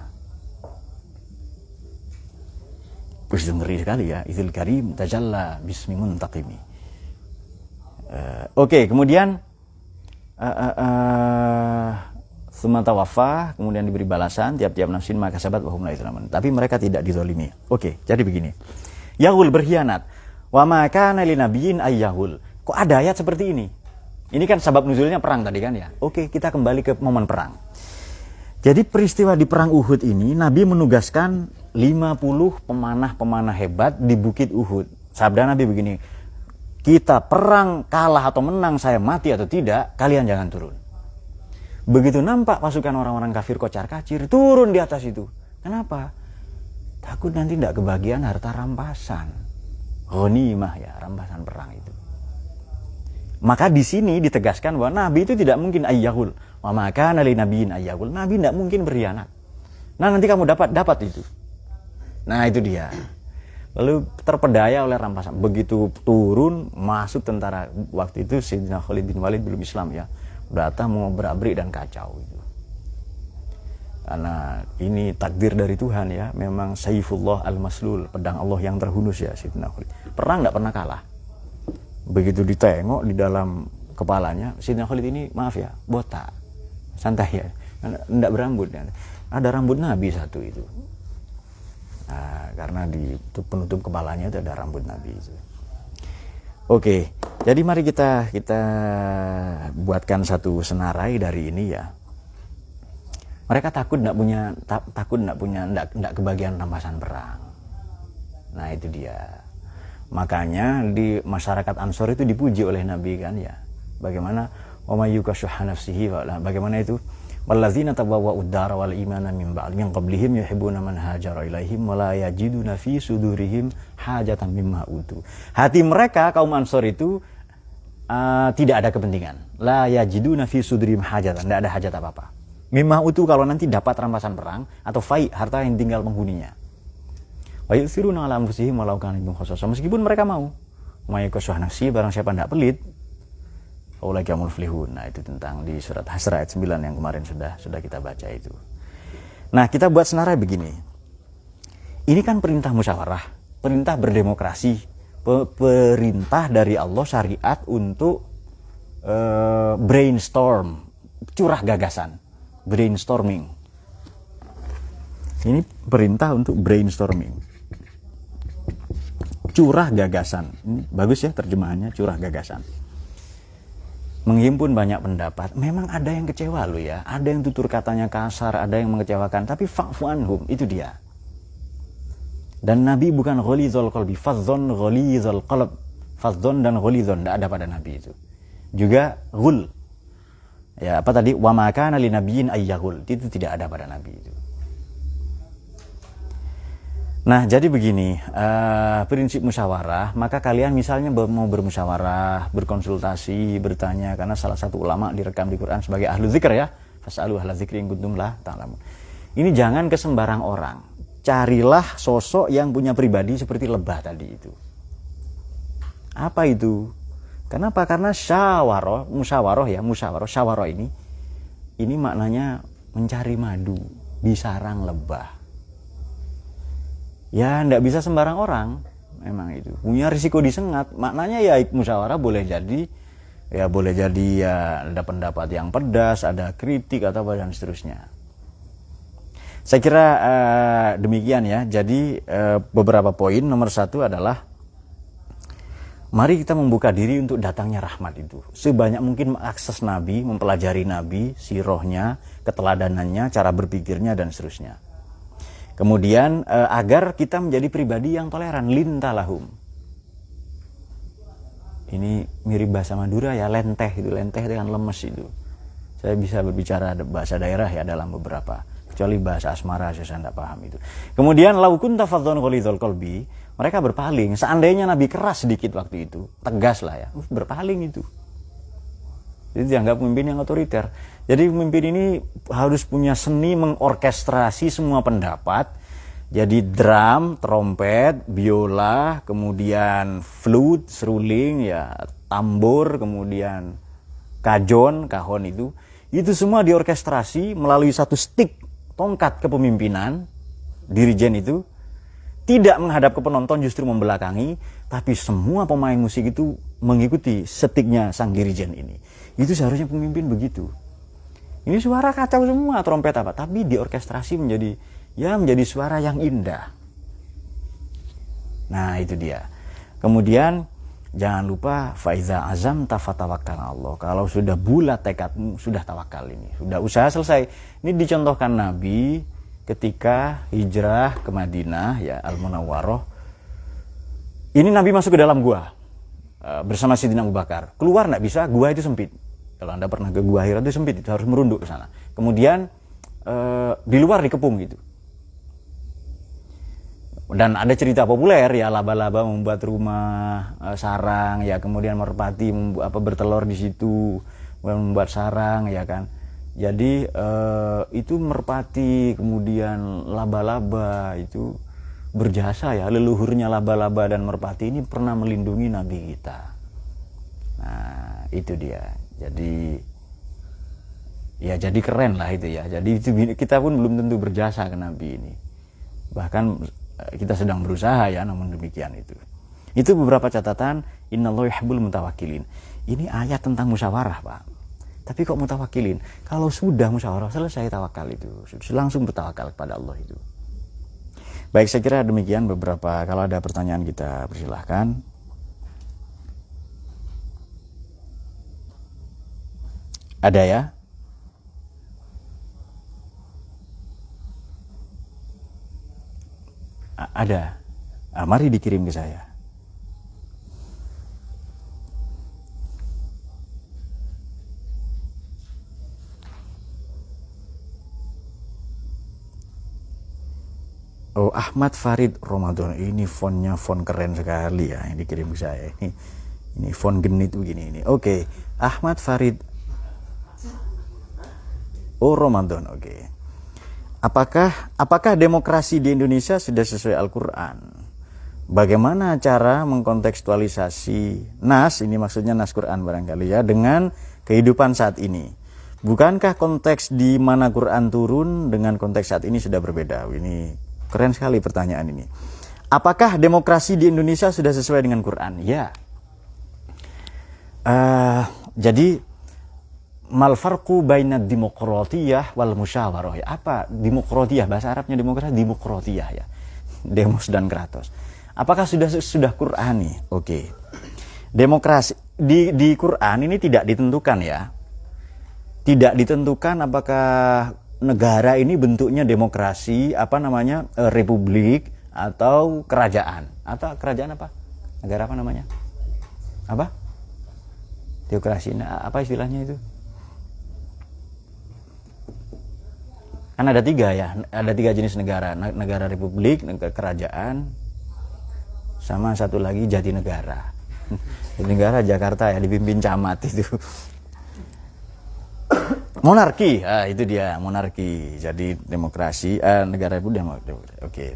Begitu ngeri sekali ya, Idil Karim tajalla bismi muntaqimi. Oke, kemudian sumata wafa, kemudian diberi balasan tiap-tiap nafsin maka sabat wa hum la yuzlamun. Tapi mereka tidak dizalimi. Oke, jadi begini. Yahul berkhianat. Wa ma kana linabiyyin ayyahul. Kok ada ayat seperti ini? Ini kan sebab nuzulnya perang tadi kan ya. Oke, kita kembali ke momen perang. Jadi peristiwa di perang Uhud ini Nabi menugaskan 50 pemanah-pemanah hebat di Bukit Uhud. Sabda Nabi begini, kita perang kalah atau menang, saya mati atau tidak, kalian jangan turun. Begitu nampak pasukan orang-orang kafir kocar-kacir, turun di atas itu. Kenapa? Takut nanti tidak kebagian harta rampasan. Ghanimah ya, rampasan perang itu. Maka di sini ditegaskan bahwa Nabi itu tidak mungkin ayyahul. Wa ma kana linabiyyin ayyahul. Nabi tidak mungkin berkhianat. Nah, nanti kamu dapat itu. Nah, itu dia. Lalu terpedaya oleh rampasan. Begitu turun, masuk tentara. Waktu itu Sayyidina Khalid bin Walid belum Islam ya. Datang mau berabrik dan kacau itu. Karena ini takdir dari Tuhan ya. Memang Saifullah al-Maslul, pedang Allah yang terhunus ya Sayyidina Khalid. Perang tidak pernah kalah. Begitu ditengok di dalam kepalanya, Sayyidina Khalid ini maaf ya, botak. Santai ya. Tidak berambut ya. Ada rambut Nabi satu itu. Nah, karena di penutup kepalanya itu ada rambut Nabi itu. Oke. Jadi mari kita buatkan satu senarai dari ini ya. Mereka takut enggak kebagian rampasan perang. Nah itu dia. Makanya di masyarakat Ansor itu dipuji oleh Nabi kan ya. Bagaimana wa may yukashuha nafsihi, bagaimana itu walladzina tabawwa'ud dara wal imana min ba'd min qablihim yuhibbuna man hajara ilaihim wa la yajiduna fi sudurihim hajatan mimma utu. Hati mereka kaum Ansor itu tidak ada kepentingan. La yajiduna fi sudurihim hajatan, tidak ada hajat apa-apa. Mimma utu kalau nanti dapat rampasan perang atau fai, harta yang tinggal penghuninya. Wa yusiruna ala anfusihim walau kana bihim khasasah, meskipun mereka mau. May yukashuha nafsihi, barang siapa tidak pelit, ulaika muflihun. Nah itu tentang di surat Hasr ayat 9 yang kemarin sudah kita baca itu. Nah kita buat senarai begini. Ini kan perintah musyawarah, perintah berdemokrasi, perintah dari Allah syariat untuk brainstorm, curah gagasan, brainstorming. Ini perintah untuk brainstorming, curah gagasan. Ini bagus ya terjemahannya, curah gagasan. Menghimpun banyak pendapat. Memang ada yang kecewa loh ya, ada yang tutur katanya kasar, ada yang mengecewakan, tapi fa'fu anhum, itu dia. Dan Nabi bukan ghalidhul qalbi, fadhon ghalidhul qalb. Fadhon dan ghalidhon tidak ada pada Nabi itu. Juga ghul. Ya, apa tadi? Wa ma kana linabiyyin ayyahul. Itu tidak ada pada Nabi itu. Nah, jadi begini, prinsip musyawarah, maka kalian misalnya mau bermusyawarah, berkonsultasi, bertanya, karena salah satu ulama direkam di Quran sebagai ahlu dzikr ya, fas'alu ahla dzikri in kuntum la ta'lamun. Ini jangan ke sembarang orang, carilah sosok yang punya pribadi seperti lebah tadi itu. Apa itu? Kenapa? Karena musyawarah ini maknanya mencari madu di sarang lebah. Ya ndak bisa sembarang orang, memang itu punya risiko disengat. Maknanya ya musyawarah boleh jadi ya ada pendapat yang pedas, ada kritik atau apa dan seterusnya. Saya kira demikian ya. Jadi beberapa poin. Nomor 1 adalah mari kita membuka diri untuk datangnya rahmat itu. Sebanyak mungkin mengakses Nabi, mempelajari Nabi, sirahnya, keteladanannya, cara berpikirnya dan seterusnya. Kemudian agar kita menjadi pribadi yang toleran, lintalahum. Ini mirip bahasa Madura ya, lenteh dengan lemes itu. Saya bisa berbicara bahasa daerah ya dalam beberapa, kecuali bahasa asmara saya tidak paham itu. Kemudian lau kunta fadhon ghalidhul qalbi, mereka berpaling. Seandainya Nabi keras sedikit waktu itu, tegas lah ya, berpaling itu. Jadi dianggap pemimpin yang otoriter. Jadi pemimpin ini harus punya seni mengorkestrasi semua pendapat. Jadi drum, trompet, biola, kemudian flute, seruling, ya tambur, kemudian kahon itu semua diorkestrasi melalui satu stick, tongkat kepemimpinan, dirijen itu tidak menghadap ke penonton, justru membelakangi, tapi semua pemain musik itu mengikuti sticknya sang dirijen ini. Itu seharusnya pemimpin begitu. Ini suara kacau semua, trompet apa, tapi diorkestrasi menjadi suara yang indah. Nah, itu dia. Kemudian jangan lupa faiza azam tafatawakkal Allah. Kalau sudah bulat tekadmu, sudah tawakal ini. Sudah usaha selesai. Ini dicontohkan Nabi ketika hijrah ke Madinah ya, Al-Munawwarah. Ini Nabi masuk ke dalam gua bersama Sayyidina Abu Bakar. Keluar enggak bisa, gua itu sempit. Kalau Anda pernah ke gua Hira itu sempit, itu harus merunduk ke sana. Kemudian di luar dikepung gitu. Dan ada cerita populer ya, laba-laba membuat rumah sarang ya, kemudian merpati bertelur di situ, membuat sarang ya kan. Jadi itu merpati, kemudian laba-laba itu berjasa ya, leluhurnya laba-laba dan merpati ini pernah melindungi Nabi kita. Nah, itu dia. Jadi keren lah itu ya. Jadi itu kita pun belum tentu berjasa ke Nabi ini. Bahkan kita sedang berusaha ya, namun demikian itu. Itu beberapa catatan. Innallaha yuhibbul mutawakkilin. Ini ayat tentang musyawarah, Pak. Tapi kok mutawakkilin? Kalau sudah musyawarah selesai tawakal itu, langsung bertawakal kepada Allah itu. Baik, saya kira demikian beberapa. Kalau ada pertanyaan kita persilahkan. Ada ya? Ada. Mari dikirim ke saya. Oh, Ahmad Farid Ramadan. Ini fontnya font keren sekali ya yang dikirim ke saya. Ini font genit begini ini. Oke, Ahmad Farid. Oh, Ramadan. Oke. Apakah demokrasi di Indonesia sudah sesuai Al-Qur'an? Bagaimana cara mengkontekstualisasi nas, ini maksudnya nas Quran barangkali ya, dengan kehidupan saat ini? Bukankah konteks di mana Quran turun dengan konteks saat ini sudah berbeda? Ini keren sekali pertanyaan ini. Apakah demokrasi di Indonesia sudah sesuai dengan Quran? Ya. Jadi mal farqu bainad demokratiyah wal musyawarah. Apa demokratiyah? Bahasa Arabnya demokrasi, demokratiyah ya. Demos dan kratos. Apakah sudah Qur'ani? Oke. Demokrasi di Quran ini tidak ditentukan ya. Tidak ditentukan apakah negara ini bentuknya demokrasi, republik atau kerajaan. Atau kerajaan apa? Negara apa namanya? Apa? Teokrasi. Nah, apa istilahnya itu? Kan ada tiga ya, ada tiga jenis negara. Negara republik, negara kerajaan, sama satu lagi Jatinegara. Jatinegara Jakarta ya, dipimpin camat itu. Monarki, itu dia monarki. Jadi demokrasi, negara republik. Oke.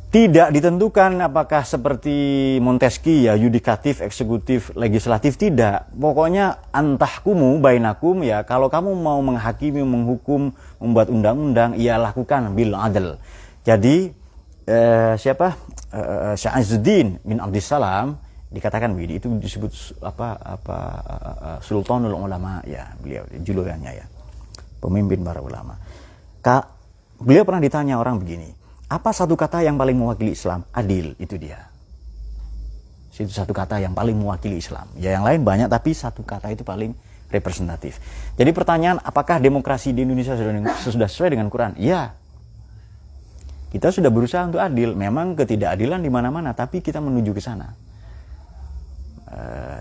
Tidak ditentukan apakah seperti Montesquieu ya, yudikatif, eksekutif, legislatif, tidak. Pokoknya antahkumu bainakum ya, kalau kamu mau menghakimi, menghukum, membuat undang-undang, ya lakukan bil adl. Jadi Syekh Izzuddin bin Abdissalam dikatakan begini, itu disebut Sultanul Ulama ya, beliau julukannya ya, pemimpin para ulama. Beliau pernah ditanya orang begini, apa satu kata yang paling mewakili Islam? Adil, itu dia. Itu satu kata yang paling mewakili Islam. Ya yang lain banyak, tapi satu kata itu paling representatif. Jadi pertanyaan, apakah demokrasi di Indonesia sudah sesuai dengan Quran? Ya. Kita sudah berusaha untuk adil. Memang ketidakadilan di mana-mana, tapi kita menuju ke sana.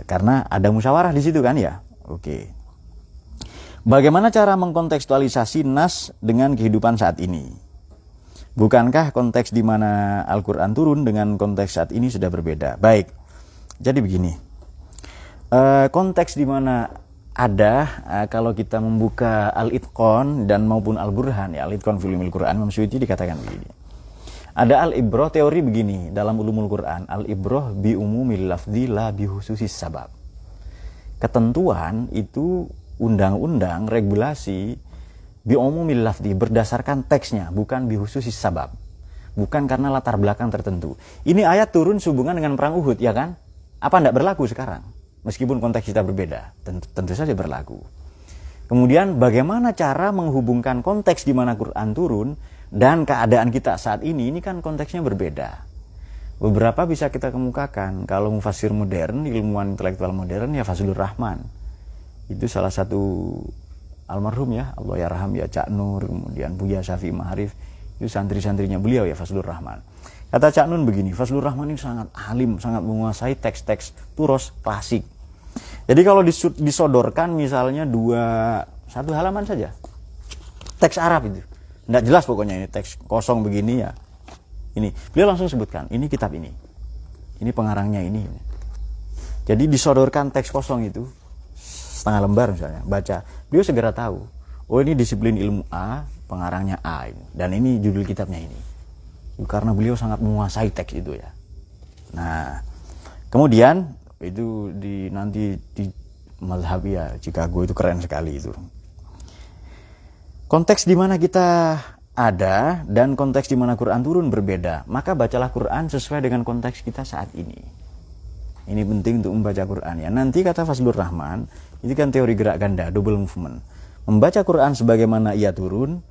Karena ada musyawarah di situ kan ya. Oke. Bagaimana cara mengkontekstualisasi nas dengan kehidupan saat ini? Bukankah konteks di mana Al-Quran turun dengan konteks saat ini sudah berbeda? Baik, jadi begini. Konteks di mana ada, kalau kita membuka Al-Itqan dan maupun Al-Burhan, ya Al-Itqan fi Ulumil Quran, Imam Suyuti dikatakan begini. Ada Al-Ibrah, teori begini dalam Ulumul Quran. Al-Ibrah bi umumil lafzi la bi khususis sabab. Ketentuan itu undang-undang, regulasi, bi'umumil lafzi, berdasarkan teksnya, bukan bihususis sabab, bukan karena latar belakang tertentu. Ini ayat turun sehubungan dengan perang Uhud, ya kan? Apa tidak berlaku sekarang? Meskipun konteks kita berbeda, tentu saja berlaku. Kemudian bagaimana cara menghubungkan konteks di mana Quran turun dan keadaan kita saat ini kan konteksnya berbeda. Beberapa bisa kita kemukakan. Kalau mufassir modern, ilmuwan intelektual modern, ya Fazlur Rahman. Itu salah satu almarhum ya, Allah yarham ya, Cak Nur, kemudian Buya Syafi'i Ma'arif, itu santri-santrinya beliau ya, Fazlur Rahman. Kata Cak Nur begini, Fazlur Rahman ini sangat alim, sangat menguasai teks-teks turos klasik. Jadi kalau disodorkan misalnya satu halaman saja, teks Arab itu, tidak jelas pokoknya ini teks kosong begini ya, ini beliau langsung sebutkan, ini kitab ini pengarangnya ini. Jadi disodorkan teks kosong itu, setengah lembar misalnya, baca, beliau segera tahu, oh ini disiplin ilmu A, pengarangnya A ini, dan ini judul kitabnya ini, karena beliau sangat menguasai teks itu ya. Nah, kemudian itu nanti di mazhab ya Chicago itu keren sekali itu. Konteks di mana kita ada dan konteks di mana Quran turun berbeda, maka bacalah Quran sesuai dengan konteks kita saat ini. Ini penting untuk membaca Quran ya. Nanti kata Fazlur Rahman, ini kan teori gerak ganda, double movement. Membaca Quran sebagaimana ia turun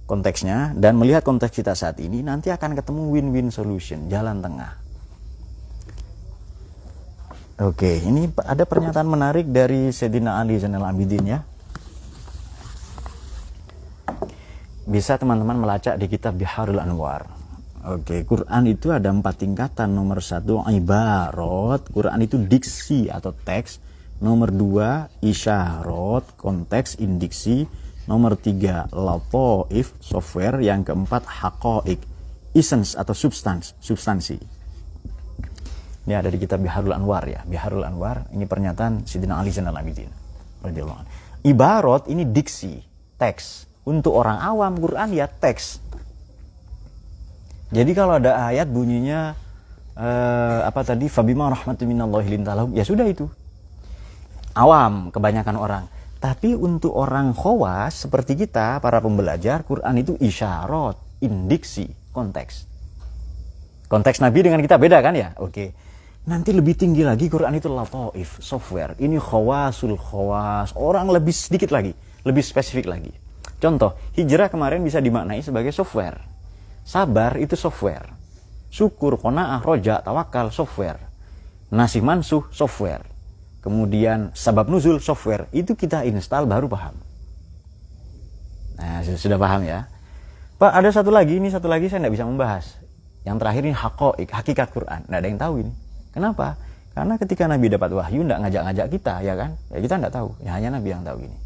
konteksnya dan melihat konteks kita saat ini, nanti akan ketemu win-win solution, jalan tengah. Oke, ini ada pernyataan menarik dari Sayyidina Ali Zainal Abidin ya. Bisa teman-teman melacak di kitab Biharul Anwar. Oke, Quran itu ada 4 tingkatan. Nomor 1 ibarat, Quran itu diksi atau teks. Nomor 2 isyarat, konteks, indiksi. Nomor 3 lataif, software. Yang keempat haqa'iq, essence atau substansi. Ini ada di kitab Biharul Anwar ya. Biharul Anwar, ini pernyataan Sayyidina Ali Zainal Abidin radhiyallahu anhu. Ibarat ini diksi, teks. Untuk orang awam Quran ya teks. Jadi kalau ada ayat bunyinya fabima rahmatin minallahi lintalahum, ya sudah itu. Awam kebanyakan orang. Tapi untuk orang khawas seperti kita para pembelajar, Quran itu isyarat, indiksi, konteks. Konteks Nabi dengan kita beda kan ya? Oke. Nanti lebih tinggi lagi Quran itu lataif, software. Ini khawasul khawas, orang lebih sedikit lagi, lebih spesifik lagi. Contoh, hijrah kemarin bisa dimaknai sebagai software. Sabar itu software. Syukur, qanaah, roja, tawakal, software. Nasih mansuh, software. Kemudian sabab nuzul, software. Itu kita install baru paham. Nah, sudah paham ya. Pak, ada satu lagi saya tidak bisa membahas. Yang terakhir ini haqa'iq, hakikat Quran. Tidak ada yang tahu ini. Kenapa? Karena ketika Nabi dapat wahyu, tidak ngajak-ngajak kita, ya kan? Ya kita tidak tahu. Ya hanya Nabi yang tahu ini.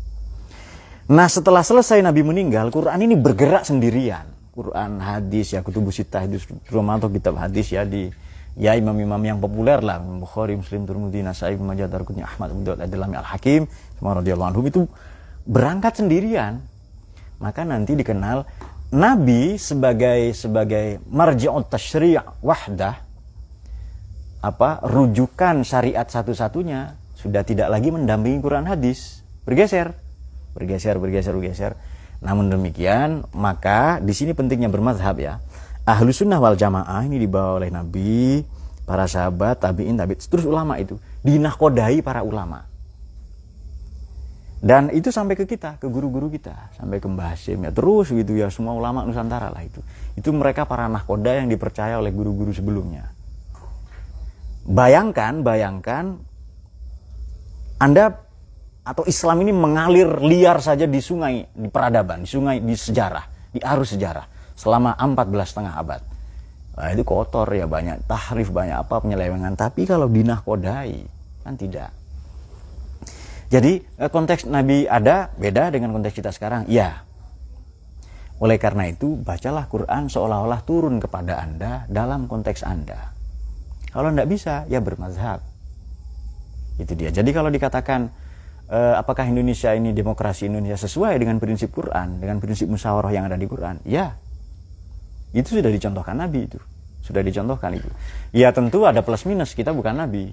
Nah, setelah selesai Nabi meninggal, Quran ini bergerak sendirian. Quran, hadis, ya kutubus sittah, itu terutama atau kitab hadis ya di ya imam-imam yang populer lah, Bukhari, Muslim, Tirmidzi, Nasa'i, Ibnu Majah, Darqutni, Ahmad, Abu Daud, Ad-Dalami, Al-Hakim, semua radhiyallahu anhum itu berangkat sendirian. Maka nanti dikenal Nabi sebagai marji'ut tasyri' wahdah, rujukan syariat satu-satunya, sudah tidak lagi mendampingi Quran hadis, bergeser. Namun demikian, maka di sini pentingnya bermadzhab ya. Ahlus sunnah wal jamaah ini dibawa oleh Nabi, para sahabat, tabi'in, terus ulama itu dinahkodai para ulama. Dan itu sampai ke kita, ke guru-guru kita, sampai ke Mbah Hasyim ya, terus gitu ya, semua ulama Nusantara lah itu. Itu mereka para nahkoda yang dipercaya oleh guru-guru sebelumnya. Bayangkan Anda atau Islam ini mengalir liar saja di sungai, di peradaban, di sungai, di sejarah, di arus sejarah selama 14,5 abad. Nah, itu kotor ya, banyak tahrif, banyak penyelewengan. Tapi kalau dinahkodai kan tidak. Jadi konteks Nabi ada beda dengan konteks kita sekarang. Ya. Oleh karena itu bacalah Quran seolah-olah turun kepada Anda dalam konteks Anda. Kalau tidak bisa ya bermazhab. Itu dia. Jadi kalau dikatakan apakah Indonesia ini demokrasi Indonesia sesuai dengan prinsip Quran, dengan prinsip musyawarah yang ada di Quran? Ya, itu sudah dicontohkan Nabi itu, sudah dicontohkan itu. Ya tentu ada plus minus, kita bukan Nabi.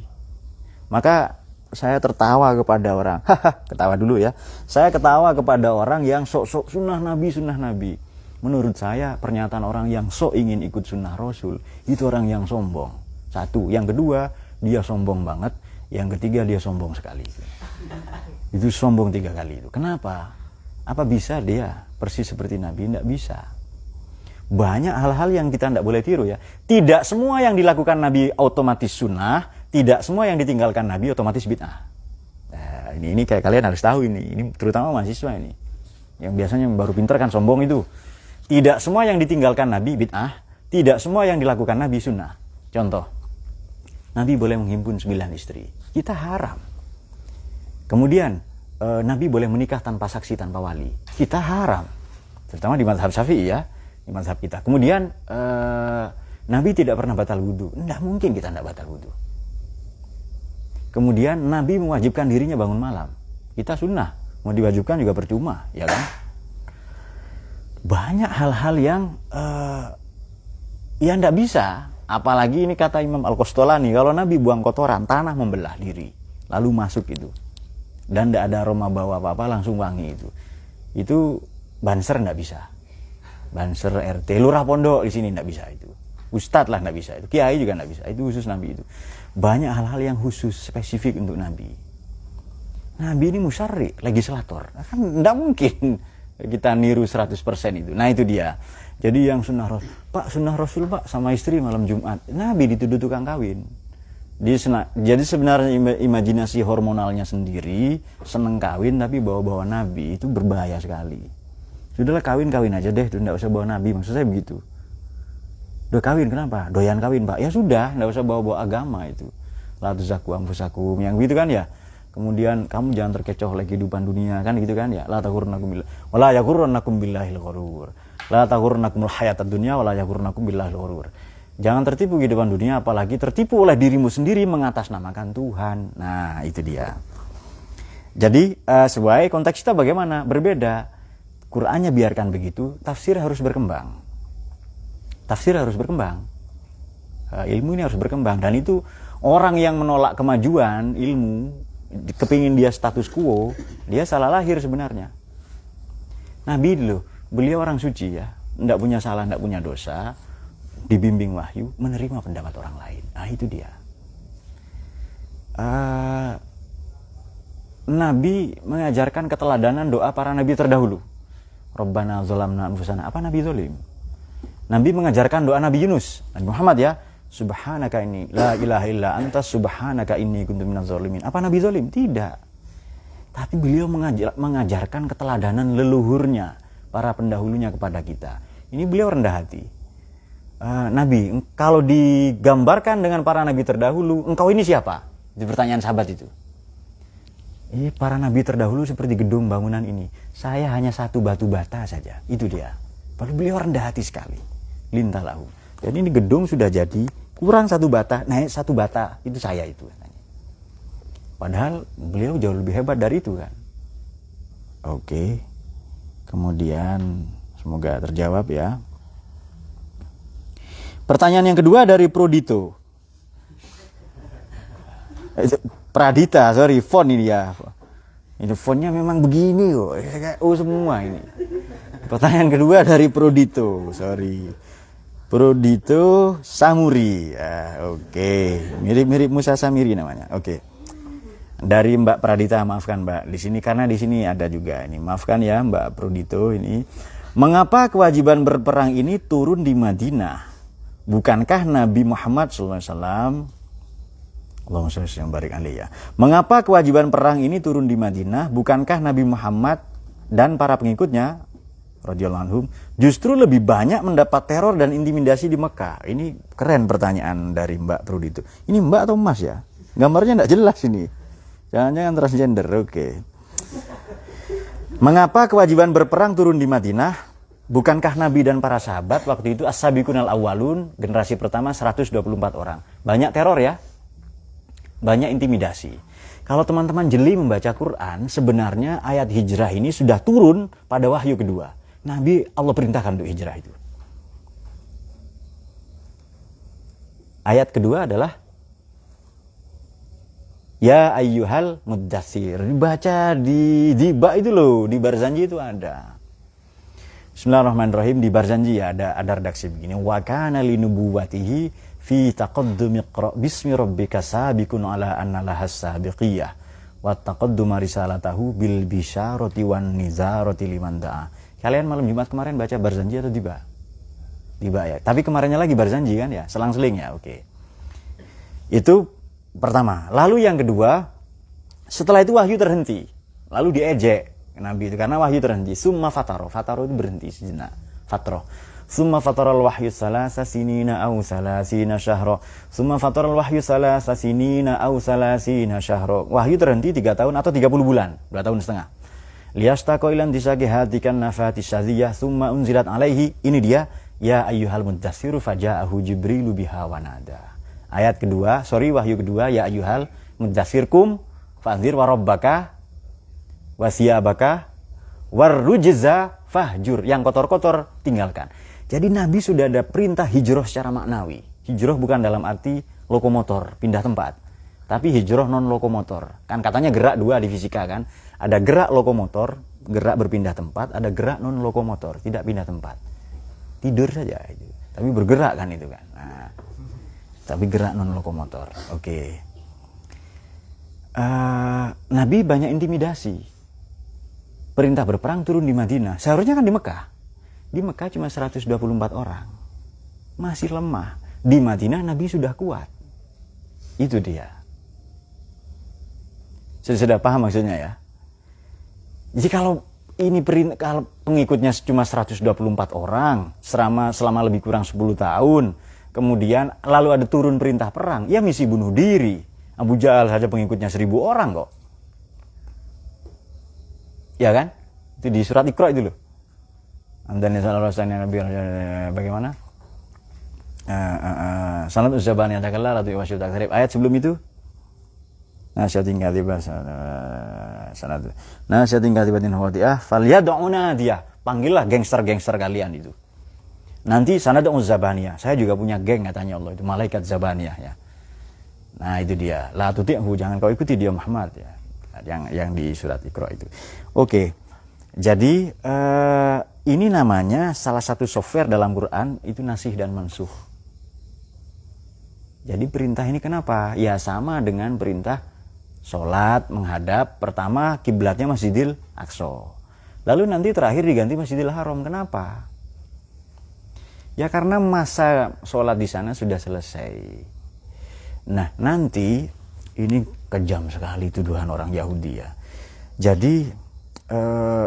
Maka saya tertawa kepada orang, ketawa dulu ya. Saya ketawa kepada orang yang sok-sok sunnah Nabi. Menurut saya pernyataan orang yang sok ingin ikut sunnah Rasul itu orang yang sombong. Satu, yang kedua dia sombong banget. Yang ketiga dia sombong sekali. Itu sombong 3 kali itu. Kenapa? Apa bisa dia persis seperti Nabi? Tidak bisa. Banyak hal-hal yang kita tidak boleh tiru ya. Tidak semua yang dilakukan Nabi otomatis sunnah. Tidak semua yang ditinggalkan Nabi otomatis bid'ah. Nah, ini kayak kalian harus tahu ini. Ini terutama mahasiswa ini. Yang biasanya baru pinter kan sombong itu. Tidak semua yang ditinggalkan Nabi bid'ah. Tidak semua yang dilakukan Nabi sunnah. Contoh. Nabi boleh menghimpun 9 istri. Kita haram. Kemudian Nabi boleh menikah tanpa saksi, tanpa wali. Kita haram. Terutama di mazhab Syafi'i ya, di mazhab kita. Kemudian Nabi tidak pernah batal wudu. Tidak mungkin kita tidak batal wudu. Kemudian Nabi mewajibkan dirinya bangun malam. Kita sunnah. Mau diwajibkan juga percuma, ya kan? Banyak hal-hal yang tidak bisa. Apalagi ini kata Imam Al-Qastolani, kalau Nabi buang kotoran, tanah membelah diri. Lalu masuk itu. Dan tidak ada aroma bau apa-apa, langsung wangi itu. Itu banser tidak bisa. Banser RT, lurah pondok di sini tidak bisa itu. Ustadz lah tidak bisa itu. Kiai juga tidak bisa. Itu khusus Nabi itu. Banyak hal-hal yang khusus, spesifik untuk Nabi. Nabi ini musyarri, legislator. Kan tidak mungkin kita niru 100% itu. Nah itu dia. Jadi yang sunnah Rasul, Pak sunnah Rasul Pak sama istri malam Jumat. Nabi dituduh tukang kawin. Jadi sebenarnya imajinasi hormonalnya sendiri, seneng kawin tapi bawa-bawa nabi, itu berbahaya sekali. Sudahlah kawin-kawin aja deh, tidak usah bawa nabi, maksud saya begitu. Udah kawin, kenapa? Doyan kawin pak, ya sudah, tidak usah bawa-bawa agama itu. La tuzakku anfusakum, yang gitu kan ya. Kemudian kamu jangan terkecoh oleh kehidupan dunia, kan gitu kan ya. La taghurrannakum billah, wala yaghurrannakum billahil ghurur. La taghurrannakumul hayatad dunya, wala yaghurrannakum billahil ghurur. Jangan tertipu kehidupan dunia, apalagi tertipu oleh dirimu sendiri mengatasnamakan Tuhan. Nah, itu dia. Jadi, sesuai konteks kita bagaimana? Berbeda. Qur'annya biarkan begitu, tafsir harus berkembang. Tafsir harus berkembang. Ilmu ini harus berkembang. Dan itu, orang yang menolak kemajuan ilmu, kepingin dia status quo, dia salah lahir sebenarnya. Nabi dulu, beliau orang suci ya. Tidak punya salah, tidak punya dosa. Dibimbing wahyu, menerima pendapat orang lain. Nah itu dia. Nabi mengajarkan keteladanan doa para nabi terdahulu. Rabbana zalamna anfusana. Apa Nabi zalim? Nabi mengajarkan doa Nabi Yunus, Nabi Muhammad ya. Subhanaka inni la ilaha illa anta subhanaka inni kuntu minaz zalimin. Apa Nabi zalim? Tidak. Tapi beliau mengajarkan keteladanan leluhurnya, para pendahulunya kepada kita. Ini beliau rendah hati. Nabi, kalau digambarkan dengan para nabi terdahulu, engkau ini siapa? Itu pertanyaan sahabat itu. Para nabi terdahulu seperti gedung bangunan ini. Saya hanya satu batu bata saja. Itu dia. Padahal beliau rendah hati sekali. Lintalahu. Jadi ini gedung sudah jadi, kurang satu bata, naik satu bata. Itu saya itu. Padahal beliau jauh lebih hebat dari itu kan. Oke. Kemudian semoga terjawab ya. Pertanyaan yang kedua dari Prodito. Pradita, sorry, font ini ya. Ini fontnya memang begini kok. Oh semua ini. Pertanyaan kedua dari Prodito, sorry. Prodito Samuri. Oke. Mirip-mirip Musa Samiri namanya. Oke. Dari Mbak Pradita, maafkan Mbak. Di sini karena di sini ada juga ini. Maafkan ya Mbak Prodito ini. Mengapa kewajiban berperang ini turun di Madinah? Bukankah Nabi Muhammad SAW, Allahumma sholli wa barik alaihi ya. Mengapa kewajiban perang ini turun di Madinah? Bukankah Nabi Muhammad dan para pengikutnya radhiyallahu anhum justru lebih banyak mendapat teror dan intimidasi di Mekah? Ini keren pertanyaan dari Mbak Prudito. Ini Mbak atau Mas ya? Gambarnya tidak jelas ini. Jangan-jangan transgender. Oke. Mengapa kewajiban berperang turun di Madinah? Bukankah Nabi dan para sahabat waktu itu as-sabiqunal awwalun, generasi pertama 124 orang. Banyak teror ya. Banyak intimidasi. Kalau teman-teman jeli membaca Quran, sebenarnya ayat hijrah ini sudah turun pada wahyu kedua. Nabi Allah perintahkan untuk hijrah itu. Ayat kedua adalah Ya ayyuhal muddatsir. Dibaca di bak itu loh, di Barzanji itu ada. Bismillahirrahmanirrahim. Di Barzanji ya ada redaksi begini. Wa kana linubuwatihi fi taqaddum iqra bismi rabbika sabiqun ala anna lahas sabiqiyah wa taqadduma risalatahu bil bisyarati wan nizarati liman da'a. Kalian malam Jumat kemarin baca Barzanji atau tiba? Tiba ya. Tapi kemarinnya lagi Barzanji kan ya, selang-seling ya. Oke. Itu pertama. Lalu yang kedua, setelah itu wahyu terhenti. Lalu diejek Nabi itu karena wahyu terhenti. Summa fataro. Fataro itu berhenti sejenak. Fatro. Summa fataral wahyu salasa sinina au salasina syahra. Summa fataral wahyu salasa sinina au salasina syahra. Wahyu terhenti 3 tahun atau 30 bulan. 2 tahun setengah. Liyastaqo ilan tisagi hatikan nafati syadiyah. Summa unzilat alaihi. Ini dia. Ya ayyuhal muddatsiru faja'ahu jibrilu biha wa nada. Ayat kedua. Wahyu kedua. Ya ayyuhal muddatsirkum fa'anzir wa rabbaka wasiyabaka warrujza fahjur. Yang kotor-kotor tinggalkan. Jadi Nabi sudah ada perintah hijrah secara maknawi. Hijrah bukan dalam arti lokomotor, pindah tempat. Tapi hijrah non lokomotor. Kan katanya gerak 2 di fisika kan. Ada gerak lokomotor, gerak berpindah tempat. Ada gerak non lokomotor, tidak pindah tempat. Tidur saja itu. Tapi bergerak kan itu kan. Nah, tapi gerak non lokomotor. Oke. Nabi banyak intimidasi. Perintah berperang turun di Madinah. Seharusnya kan di Mekah. Di Mekah cuma 124 orang. Masih lemah. Di Madinah Nabi sudah kuat. Itu dia. Sudah paham maksudnya ya? Jadi kalau kalau pengikutnya cuma 124 orang selama lebih kurang 10 tahun, kemudian lalu ada turun perintah perang, ya misi bunuh diri. Abu Jahal saja pengikutnya 1000 orang kok. Ya kan? Itu di surat Iqra itu loh. Amdani sallallahu alaihi wasallam bagaimana? Sanad uzzabani atakalla ratu wasyud takrib. Ayat sebelum itu nasihatin katibah sanad nasihatin katibatin hawatiah falyad'una dia. Panggillah gangster-gangster kalian itu. Nanti sanad uzzabaniyah. Saya juga punya geng katanya Allah itu malaikat zabaniyah ya. Nah, itu dia. La tuti'hu, jangan kau ikuti dia Muhammad ya. Yang di surat Iqra itu. Oke. Jadi ini namanya salah satu software dalam Quran itu nasih dan mansuh. Jadi perintah ini kenapa? Ya sama dengan perintah sholat menghadap pertama kiblatnya Masjidil Aqsa. Lalu nanti terakhir diganti Masjidil Haram. Kenapa? Ya karena masa sholat di sana sudah selesai. Nah nanti ini kejam sekali tuduhan orang Yahudi ya. Jadi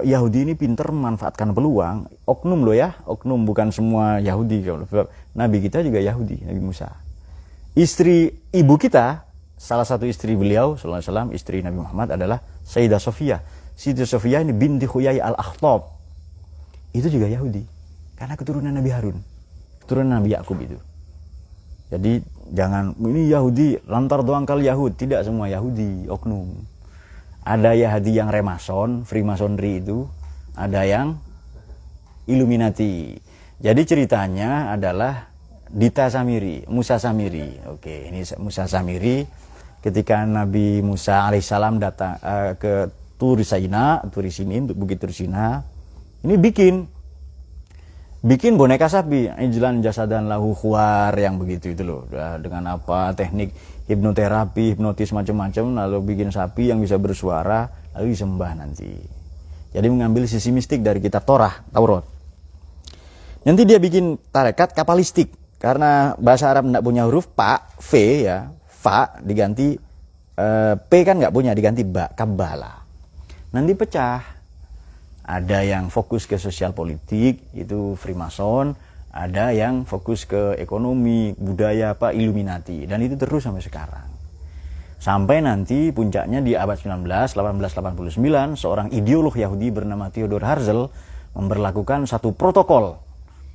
Yahudi ini pinter memanfaatkan peluang. Oknum loh ya, oknum bukan semua Yahudi. Nabi kita juga Yahudi, Nabi Musa. Istri ibu kita, salah satu istri beliau sallallahu alaihi wasallam, istri Nabi Muhammad adalah Sayyidah Sofia. Sayyidah Sofia ini binti Huyai al-Akhtab. Itu juga Yahudi. Karena keturunan Nabi Harun. Keturunan Nabi Yakub itu. Jadi jangan ini Yahudi, lantar doang kali Yahud. Tidak semua Yahudi, oknum. Ada Yahudi yang Remason, Freemasonry itu. Ada yang Illuminati. Jadi ceritanya adalah Dita Samiri, Musa Samiri. Oke, ini Musa Samiri ketika Nabi Musa alaihissalam datang ke Turi Sinin, Bukit Turi Sina. Ini bikin boneka sapi, ijlan jasadan lahu khuwar yang begitu itu loh. Dengan apa? Teknik hipnoterapi, hipnotis macam-macam, lalu bikin sapi yang bisa bersuara, lalu disembah nanti. Jadi mengambil sisi mistik dari kitab Taurat. Nanti dia bikin tarekat kapalistik. Karena bahasa Arab tidak punya huruf pa, v ya, fa diganti p kan nggak punya, diganti ba, kabala. Nanti pecah. Ada yang fokus ke sosial politik, itu Freemason. Ada yang fokus ke ekonomi, budaya, Illuminati. Dan itu terus sampai sekarang. Sampai nanti puncaknya di abad 19, 1889, seorang ideolog Yahudi bernama Theodor Herzl memberlakukan satu protokol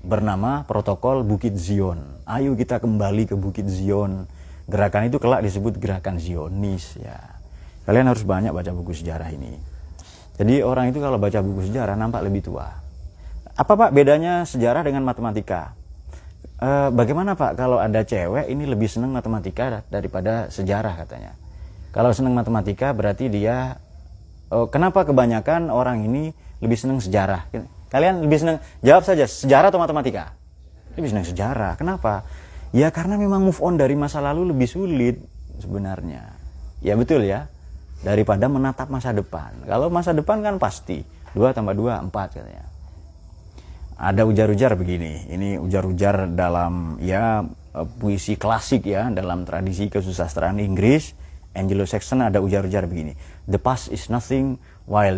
bernama Protokol Bukit Zion. Ayo kita kembali ke Bukit Zion. Gerakan itu kelak disebut gerakan Zionis ya. Kalian harus banyak baca buku sejarah ini. Jadi orang itu kalau baca buku sejarah nampak lebih tua. Apa Pak bedanya sejarah dengan matematika? Bagaimana Pak kalau ada cewek ini lebih senang matematika daripada sejarah katanya. Kalau senang matematika berarti dia kenapa kebanyakan orang ini lebih senang sejarah? Kalian lebih senang, jawab saja, sejarah atau matematika? Lebih senang sejarah. Kenapa? Ya karena memang move on dari masa lalu lebih sulit sebenarnya. Ya betul ya. Daripada menatap masa depan. Kalau masa depan kan pasti 2 tambah 2, 4 katanya. Ada ujar-ujar begini. Ini ujar-ujar dalam ya puisi klasik ya, dalam tradisi kesusastraan Inggris. Anglo-Saxon ada ujar-ujar begini. The past is nothing while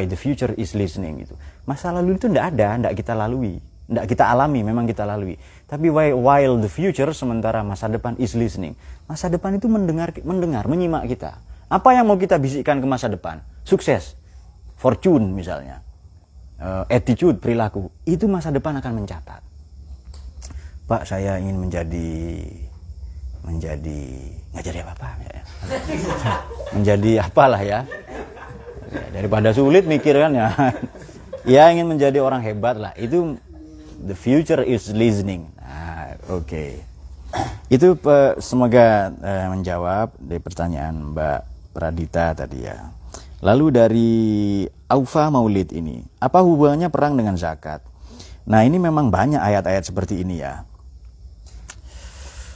the future is listening gitu. Masa lalu itu tidak ada, tidak kita lalui, tidak kita alami, memang kita lalui. Tapi while the future, sementara masa depan is listening. Masa depan itu mendengar, menyimak kita. Apa yang mau kita bisikkan ke masa depan? Sukses, fortune misalnya, attitude, perilaku. Itu masa depan akan mencatat. Pak, saya ingin menjadi nggak jadi apa-apa ya. Menjadi apalah ya. Daripada sulit mikir kan ya. Ya ingin menjadi orang hebat lah. Itu the future is listening. Nah, oke. Itu semoga menjawab dari pertanyaan Mbak Pradita tadi ya. Lalu dari Aufa Maulid ini, apa hubungannya perang dengan zakat? Nah, ini memang banyak ayat-ayat seperti ini ya.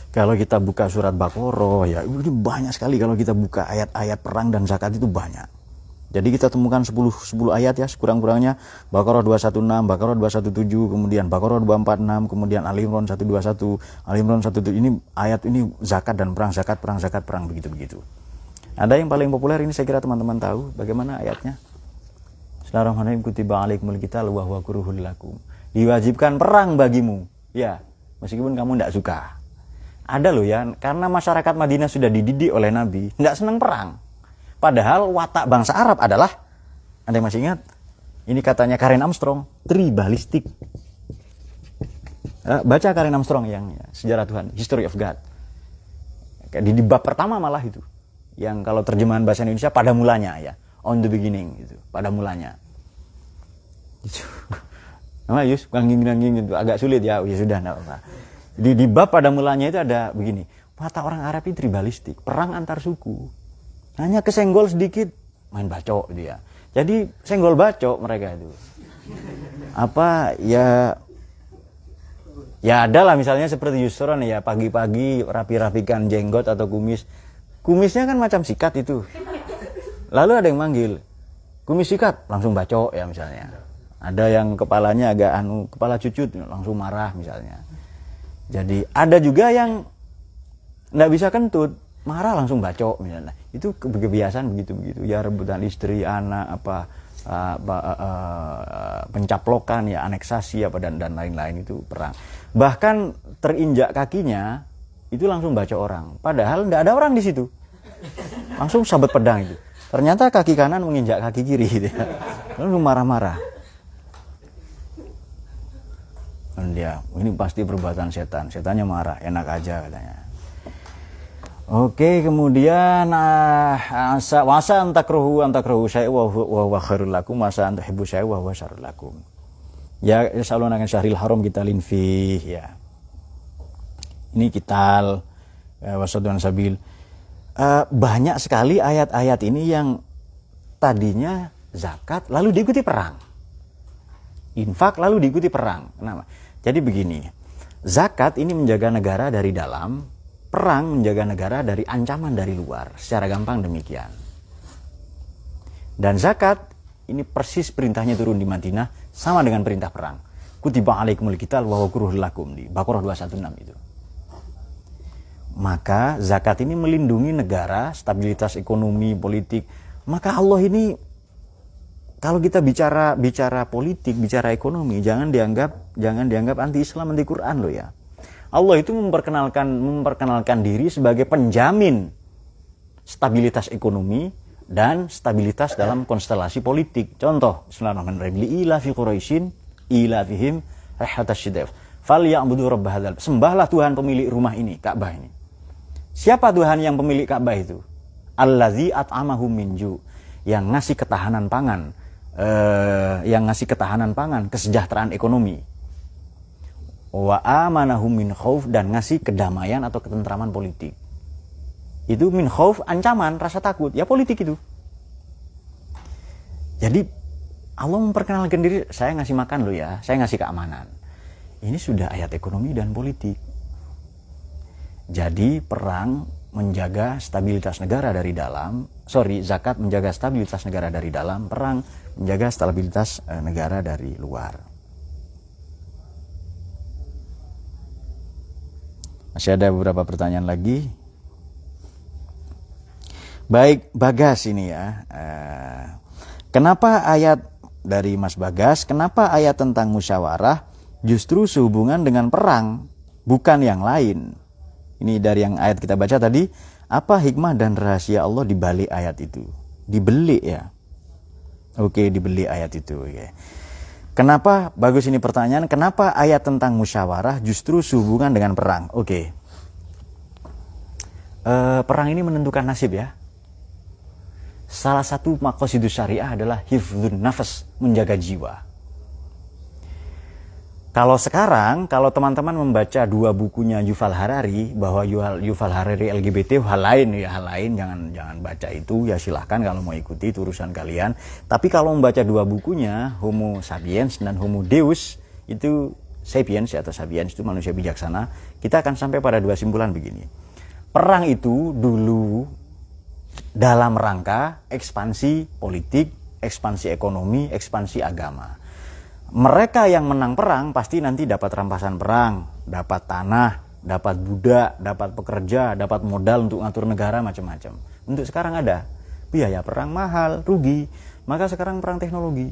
Kalau kita buka surat Baqarah ya, ini banyak sekali kalau kita buka ayat-ayat perang dan zakat itu banyak. Jadi kita temukan 10 ayat ya sekurang-kurangnya. Baqarah 216, Baqarah 217, kemudian Baqarah 246, kemudian Ali Imran 121, Ali Imran 117. Ini ayat ini zakat dan perang, zakat, perang, begitu-begitu. Ada yang paling populer ini saya kira teman-teman tahu bagaimana ayatnya. Bismillahirrahmanirrahim, kutiba alaikumul qital wa huwa kuruhul lakum. Diwajibkan perang bagimu. Ya, meskipun kamu tidak suka. Ada loh ya, karena masyarakat Madinah sudah dididik oleh Nabi, tidak senang perang. Padahal watak bangsa Arab adalah, Anda masih ingat? Ini katanya Karen Armstrong, tribalistik. Baca Karen Armstrong yang Sejarah Tuhan, History of God. Di bab pertama malah itu. Yang kalau terjemahan bahasa Indonesia pada mulanya ya. On the beginning gitu, pada mulanya. Gitu. Nama Yus, gangging itu agak sulit ya. Ya sudah enggak apa-apa. Di bab pada mulanya itu ada begini. Watak orang Arab ini tribalistik, perang antar suku. Hanya kesenggol sedikit main bacok gitu ya. Jadi senggol bacok mereka itu. Apa ya ada lah misalnya seperti Yusron ya, pagi-pagi rapi-rapikan jenggot atau kumis. Kumisnya kan macam sikat itu. Lalu ada yang manggil, kumis sikat, langsung bacok ya misalnya. Ada yang kepalanya agak kepala cucut, langsung marah misalnya. Jadi ada juga yang nggak bisa kentut, marah langsung bacok misalnya. Itu kebiasaan begitu-begitu ya, rebutan istri, anak, pencaplokan ya, aneksasi apa dan lain-lain, itu perang. Bahkan terinjak kakinya itu langsung bacok orang, padahal nggak ada orang di situ, langsung sabet pedang itu. Ternyata kaki kanan menginjak kaki kiri gitu ya. Lalu marah-marah. Dan dia, ini pasti perbuatan setan, setannya marah, enak aja katanya. Oke, kemudian wasa antakruhu syai'a wa huwa khairul lakum, wasa antahibbu syai'a wa huwa syarrul lakum. Ya, insyaallah akan syahril haram kita linfih ya. Ini qital wasadun sabil. Banyak sekali ayat-ayat ini yang tadinya zakat lalu diikuti perang. Infak lalu diikuti perang. Kenapa? Jadi begini. Zakat ini menjaga negara dari dalam, perang menjaga negara dari ancaman dari luar. Secara gampang demikian. Dan zakat ini persis perintahnya turun di Madinah sama dengan perintah perang. Kutiba alaikumul qital wa huwa kuruhul lakum di Baqarah 216 itu. Maka zakat ini melindungi negara, stabilitas ekonomi, politik. Maka Allah ini, kalau kita bicara politik, bicara ekonomi, jangan dianggap anti-Islam, anti Quran loh ya. Allah itu memperkenalkan diri sebagai penjamin stabilitas ekonomi dan stabilitas dalam konstelasi politik. Contoh, Bismillahirrahmanirrahim. Ila fi Quraisyin ila fihim rihatasy syidaf. Falya'budu rabb hadzal. Sembahlah Tuhan pemilik rumah ini, Ka'bah ini. Siapa Tuhan yang pemilik Ka'bah itu? Allazi at'amahum min ju', yang ngasih ketahanan pangan, kesejahteraan ekonomi. Wa amanahum min khauf, dan ngasih kedamaian atau ketentraman politik. Itu min khauf, ancaman, rasa takut, ya politik itu. Jadi Allah memperkenalkan diri, saya ngasih makan lo ya, saya ngasih keamanan. Ini sudah ayat ekonomi dan politik. Jadi perang menjaga stabilitas negara dari dalam, zakat menjaga stabilitas negara dari dalam, perang menjaga stabilitas negara dari luar. Masih ada beberapa pertanyaan lagi. Baik, Bagas ini ya. Kenapa ayat dari Mas Bagas, kenapa ayat tentang musyawarah justru sehubungan dengan perang, bukan yang lain? Ini dari yang ayat kita baca tadi. Apa hikmah dan rahasia Allah di balik ayat itu? Dibeli ya. Oke, dibeli ayat itu. Oke. Kenapa, bagus ini pertanyaan, kenapa ayat tentang musyawarah justru sehubungan dengan perang? Oke. Perang ini menentukan nasib ya. Salah satu maqasidus syariah adalah hifdzun nafas, menjaga jiwa. Kalau teman-teman membaca dua bukunya Yuval Harari, bahwa Yuval Harari LGBT, hal lain jangan baca itu ya, silahkan kalau mau ikuti itu urusan kalian. Tapi kalau membaca dua bukunya Homo sapiens dan Homo Deus, itu sapiens atau sapiens itu manusia bijaksana, kita akan sampai pada dua simpulan begini. Perang itu dulu dalam rangka ekspansi politik, ekspansi ekonomi, ekspansi agama. Mereka yang menang perang pasti nanti dapat rampasan perang, dapat tanah, dapat budak, dapat pekerja, dapat modal untuk ngatur negara macam-macam. Untuk sekarang ada biaya perang mahal, rugi. Maka sekarang perang teknologi.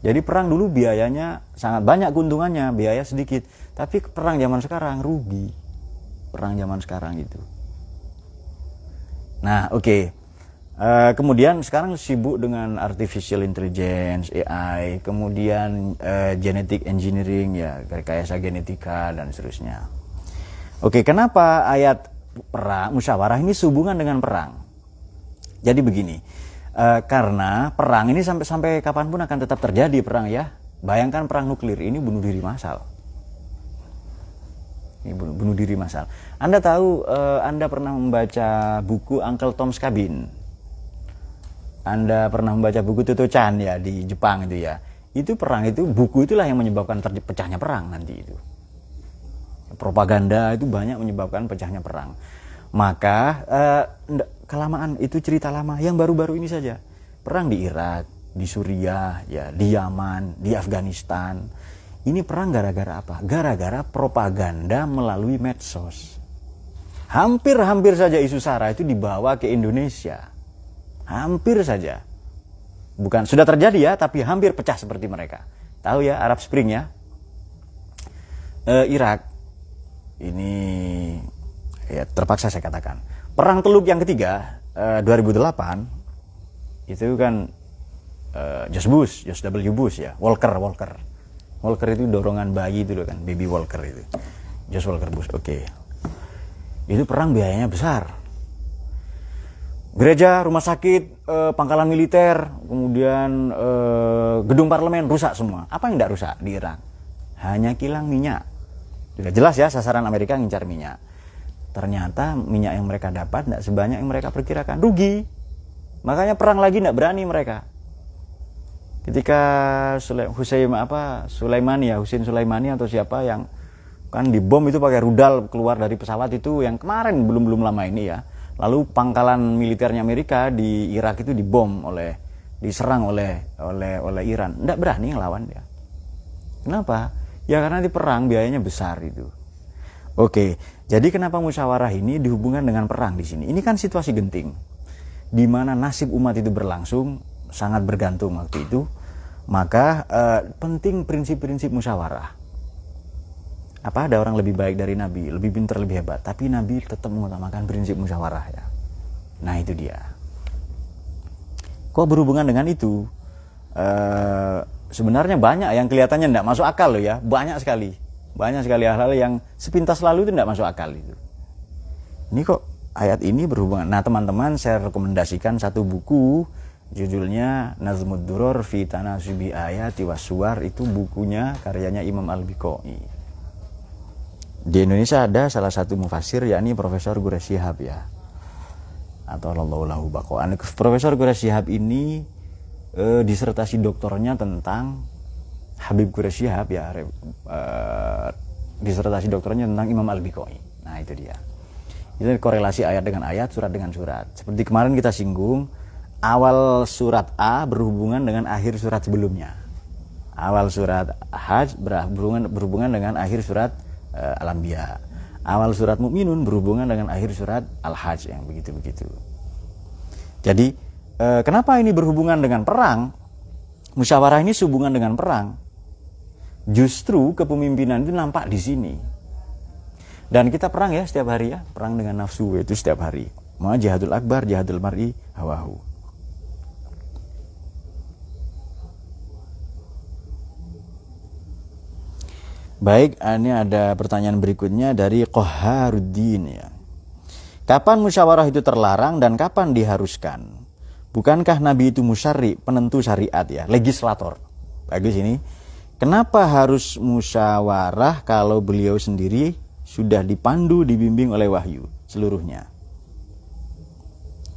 Jadi perang dulu biayanya sangat banyak, keuntungannya biaya sedikit. Tapi perang zaman sekarang rugi. Perang zaman sekarang itu. Nah, oke. Kemudian sekarang sibuk dengan artificial intelligence, AI, kemudian genetic engineering, ya, rekayasa genetika dan seterusnya. Oke, kenapa ayat perang musyawarah ini sehubungan dengan perang? Jadi begini, karena perang ini sampai kapanpun akan tetap terjadi perang, ya. Bayangkan perang nuklir ini bunuh diri massal. Ini bunuh diri massal. Anda tahu, Anda pernah membaca buku Uncle Tom's Cabin? Anda pernah membaca buku Toto Chan, ya, di Jepang itu, ya. Itu perang itu, buku itulah yang menyebabkan pecahnya perang nanti itu. Propaganda itu banyak menyebabkan pecahnya perang. Maka kelamaan itu cerita lama. Yang baru-baru ini saja, perang di Irak, di Suriah, ya, di Yaman, di Afghanistan. Ini perang gara-gara apa? Gara-gara propaganda melalui medsos. Hampir saja isu SARA itu dibawa ke Indonesia. Hampir saja. Bukan sudah terjadi, ya, tapi hampir pecah seperti mereka. Tahu, ya, Arab Spring, ya. Irak ini, ya, terpaksa saya katakan. Perang Teluk yang ketiga, 2008, itu kan George W. Bush, ya, Walker itu dorongan bayi itu kan, baby Walker itu. George Walker Bush, oke. Itu perang biayanya besar. Gereja, rumah sakit, pangkalan militer, kemudian gedung parlemen rusak semua. Apa yang tidak rusak di Irak? Hanya kilang minyak. Sudah jelas, ya, sasaran Amerika ngincar minyak. Ternyata minyak yang mereka dapat tidak sebanyak yang mereka perkirakan. Rugi. Makanya perang lagi tidak berani mereka. Ketika Hussein Sulaimani atau siapa yang kan dibom itu pakai rudal keluar dari pesawat itu, yang kemarin belum lama ini, ya. Lalu pangkalan militernya Amerika di Irak itu diserang oleh Iran. Tidak berani ngelawan dia. Kenapa? Ya karena di perang biayanya besar itu. Oke, jadi kenapa musyawarah ini dihubungkan dengan perang di sini? Ini kan situasi genting, di mana nasib umat itu berlangsung sangat bergantung waktu itu. Maka penting prinsip-prinsip musyawarah. Apa ada orang lebih baik dari Nabi, lebih pintar, lebih hebat, tapi Nabi tetap mengutamakan prinsip musyawarah, ya. Nah, itu dia. Kok berhubungan dengan itu? Sebenarnya banyak yang kelihatannya tidak masuk akal, loh, ya. Banyak sekali hal-hal yang sepintas lalu itu tidak masuk akal itu. Ini kok ayat ini berhubungan. Nah, teman-teman, saya rekomendasikan satu buku, judulnya Nazmud Duror fi Tanasubi Ayati Wassuwar. Itu bukunya karyanya Imam Al-Biqai. Di Indonesia ada salah satu mufassir, yakni Profesor Quraish Shihab, ya, atau Allahu baqa'an. Profesor Quraish Shihab ini disertasi doktornya tentang Habib Quraish Shihab, ya, disertasi doktornya tentang Imam Al-Biqai. Nah, itu dia. Itu korelasi ayat dengan ayat, surat dengan surat. Seperti kemarin kita singgung, awal surat A berhubungan dengan akhir surat sebelumnya. Awal surat Hajj berhubungan dengan akhir surat Al-Anbiya. Awal surat Mukminun berhubungan dengan akhir surat Al-Hajj, yang begitu-begitu. Jadi kenapa ini berhubungan dengan perang? Musyawarah ini sehubungan dengan perang. Justru kepemimpinan itu nampak di sini. Dan kita perang, ya, setiap hari, ya, perang dengan nafsu itu setiap hari. Ma jihadul akbar, jihadul mar'i hawahu. Baik, ini ada pertanyaan berikutnya dari Qoharuddin, ya. Kapan musyawarah itu terlarang dan kapan diharuskan? Bukankah Nabi itu musyarri, penentu syariat, ya, legislator? Bagus ini. Kenapa harus musyawarah kalau beliau sendiri sudah dipandu, dibimbing oleh wahyu seluruhnya?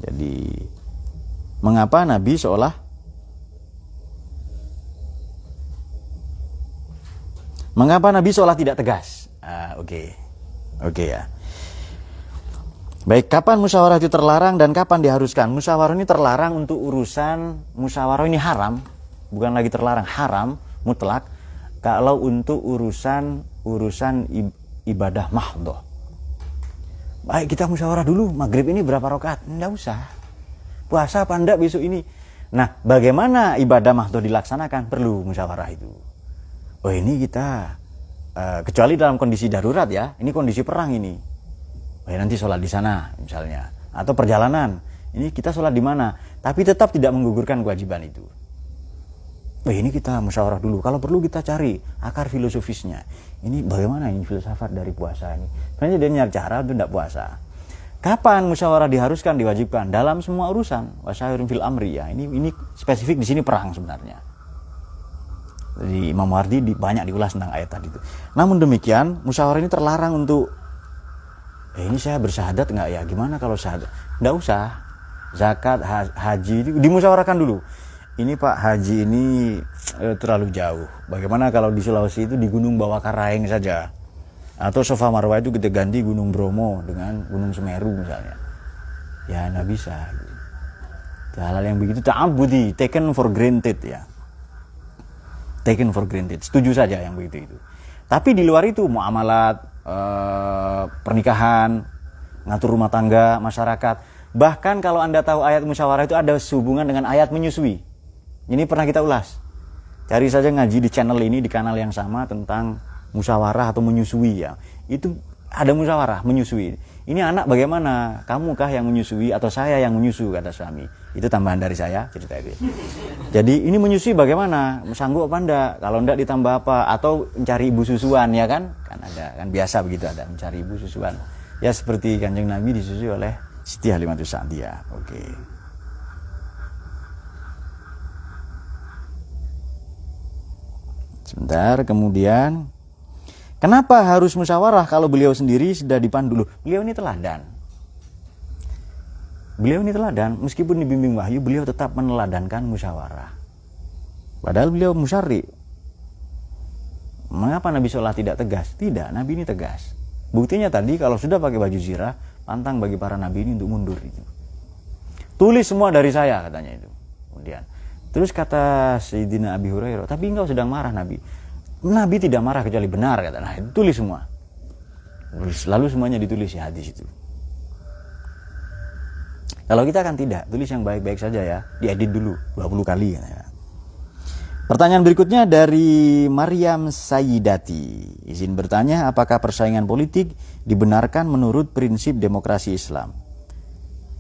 Jadi, mengapa Nabi Mengapa Nabi seolah tidak tegas? Oke, ya. Baik, kapan musyawarah itu terlarang dan kapan diharuskan? Musyawarah ini terlarang untuk urusan, musyawarah ini haram, bukan lagi terlarang, haram mutlak kalau untuk urusan ibadah mahdhah. Baik, kita musyawarah dulu, maghrib ini berapa rakaat? Enggak usah. Puasa apa enggak besok ini? Nah, bagaimana ibadah mahdhah dilaksanakan? Perlu musyawarah itu. Oh, ini kita kecuali dalam kondisi darurat ya, ini kondisi perang ini. Oh, ya nanti sholat di sana misalnya, atau perjalanan. Ini kita sholat di mana? Tapi tetap tidak menggugurkan kewajiban itu. Oh, ini kita musyawarah dulu. Kalau perlu kita cari akar filosofisnya. Ini bagaimana ini filsafat dari puasa ini? Sebenarnya dia nyari cara untuk tidak puasa. Kapan musyawarah diharuskan, diwajibkan? Dalam semua urusan. Wasyawirhum fil amri ya. Ini spesifik di sini perang sebenarnya. Jadi Imam Mawardi banyak diulas tentang ayat tadi itu. Namun demikian, musyawarah ini terlarang untuk ini saya bersyahadat nggak ya? Gimana kalau syahadat? Nggak usah. Zakat, haji itu dimusyawarahkan dulu. Ini Pak, haji ini terlalu jauh. Bagaimana kalau di Sulawesi itu di Gunung Bawah Karaeng saja? Atau Safa Marwah itu kita ganti Gunung Bromo dengan Gunung Semeru misalnya. Ya nggak bisa. Hal-hal yang begitu ta'abudi, taken for granted ya. Taken for granted. Setuju saja yang begitu itu. Tapi di luar itu muamalat, pernikahan, ngatur rumah tangga, masyarakat. Bahkan kalau Anda tahu ayat musyawarah itu ada hubungan dengan ayat menyusui. Ini pernah kita ulas. Cari saja ngaji di channel ini, di kanal yang sama tentang musyawarah atau menyusui ya. Itu ada musyawarah, menyusui. Ini anak bagaimana? Kamukah yang menyusui atau saya yang menyusu, kata suami. Itu tambahan dari saya cerita itu. Jadi ini menyusui bagaimana? Sanggup apa enggak? Kalau enggak ditambah apa? Atau mencari ibu susuan ya kan? Kan ada, kan biasa begitu ada mencari ibu susuan. Ya seperti Kanjeng Nabi disusui oleh Siti Halimatus Sa'diyah. Oke. Sebentar, kemudian kenapa harus musyawarah kalau beliau sendiri sudah dipandu? Beliau ini teladan. Beliau ini teladan, meskipun dibimbing wahyu, beliau tetap meneladankan musyawarah. Padahal beliau musyarri. Mengapa Nabi SAW tidak tegas? Tidak, Nabi ini tegas. Buktinya tadi kalau sudah pakai baju zirah, pantang bagi para Nabi ini untuk mundur itu. Tulis semua dari saya katanya itu. Kemudian, terus kata Sayyidina Abi Hurairah, tapi engkau sedang marah Nabi. Nabi tidak marah kecuali benar kata. Nah, itu tulis semua. Lalu semuanya ditulis di hadis itu. Kalau kita kan tidak, tulis yang baik-baik saja ya, diedit dulu 20 kali ya. Pertanyaan berikutnya dari Maryam Sayyidati. Izin bertanya, apakah persaingan politik dibenarkan menurut prinsip demokrasi Islam?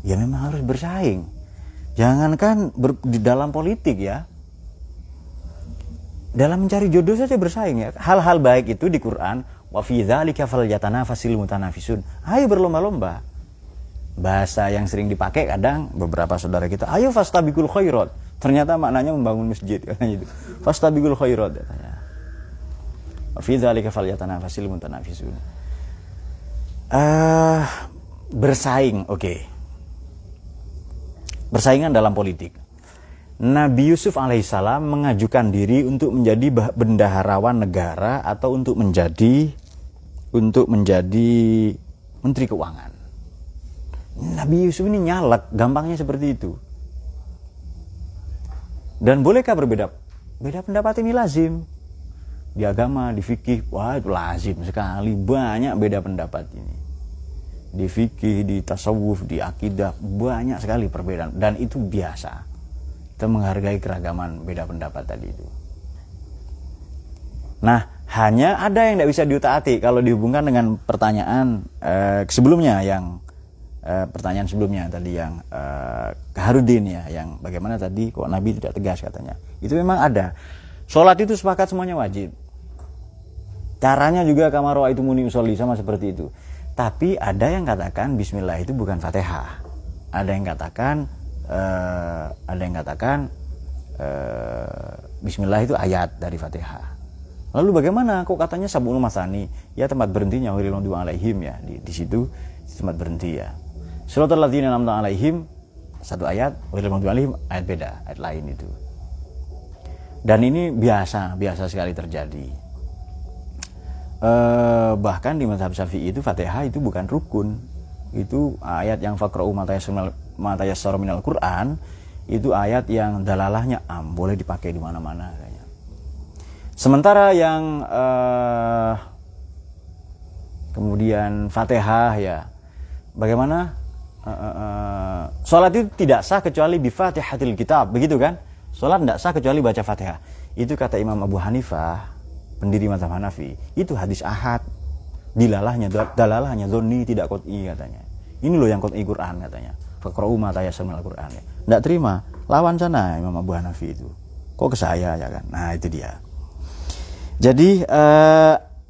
Ya memang harus bersaing. Jangankan di dalam politik ya. Dalam mencari jodoh saja bersaing ya. Hal-hal baik itu di Quran, wa fi dzalika falyatanafasil mutanafisun. Ayo berlomba-lomba. Bahasa yang sering dipakai kadang beberapa saudara kita, ayo fastabiqul khairat. Ternyata maknanya membangun masjid katanya itu. Fastabiqul khairat katanya. Wa fi dzalika falyatanafasil mutanafisun. Bersaing, oke. Persaingan dalam politik. Nabi Yusuf alaihissalam mengajukan diri untuk menjadi bendaharawan negara atau untuk menjadi menteri keuangan. Nabi Yusuf ini nyalek, gampangnya seperti itu. Dan bolehkah berbeda pendapat? Ini lazim. Di agama, di fikih, wah itu lazim sekali, banyak beda pendapat ini. Di fikih, di tasawuf, di akidah, banyak sekali perbedaan dan itu biasa. Kita menghargai keragaman beda pendapat tadi itu. Nah, hanya ada yang tidak bisa diutaati kalau dihubungkan dengan pertanyaan sebelumnya yang pertanyaan sebelumnya tadi yang Harudin ya, yang bagaimana tadi kok Nabi tidak tegas katanya. Itu memang ada. Sholat itu sepakat semuanya wajib. Caranya juga kama ra'aitumuni usolli, sama seperti itu. Tapi ada yang katakan Bismillah itu bukan Fatihah. Ada yang katakan Bismillah itu ayat dari Fatihah. Lalu bagaimana? Kok katanya sab'ul masani? Ya tempat berhentinya Ghairilmaghdubi alaihim ya. Di situ tempat berhenti ya. Suratul ladzina an'amta alaihim satu ayat, Ghairilmaghdubi alaihim ayat beda, ayat lain itu. Dan ini biasa sekali terjadi. Bahkan di mazhab Syafi'i itu Fatihah itu bukan rukun. itu ayat yang faqra'u ma tayassara minal Qur'an, itu ayat yang dalalahnya boleh dipakai di mana-mana kayaknya. Sementara yang kemudian Fatihah ya, bagaimana sholat itu tidak sah kecuali bi Fatihatil Kitab, begitu kan? Sholat tidak sah kecuali baca Fatihah. Itu kata Imam Abu Hanifah, pendiri mazhab Hanafi, itu hadis ahad, dalalahnya dzonni, tidak qot'i katanya. Ini loh yang qot'i Quran katanya. Faqra'u ma tayassara minal Qur'an. Tidak terima, lawan sana Imam Abu Hanafi itu. Kok ke saya ya kan? Nah itu dia. Jadi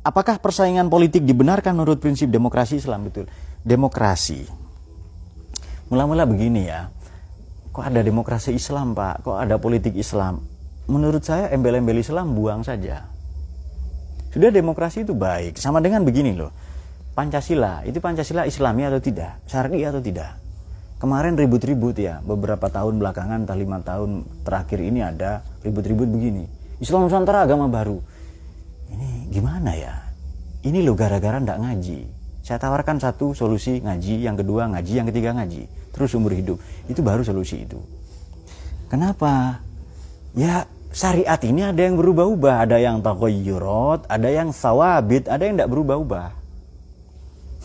apakah persaingan politik dibenarkan menurut prinsip demokrasi Islam? Betul. Demokrasi. Mula-mula begini ya. Kok ada demokrasi Islam, Pak? Kok ada politik Islam? Menurut saya embel-embel Islam buang saja. Sudah, demokrasi itu baik. Sama dengan begini loh. Pancasila, itu Pancasila Islami atau tidak? Syar'i atau tidak? Kemarin ribut-ribut ya, beberapa tahun belakangan, entah 5 tahun terakhir ini ada ribut-ribut begini. Islam Nusantara agama baru. Ini gimana ya? Ini loh gara-gara ndak ngaji. Saya tawarkan satu solusi, ngaji, yang kedua ngaji, yang ketiga ngaji. Terus umur hidup. Itu baru solusi itu. Kenapa? Ya syariat ini ada yang berubah-ubah, ada yang taghayyurat, ada yang sawabit, ada yang ndak berubah-ubah.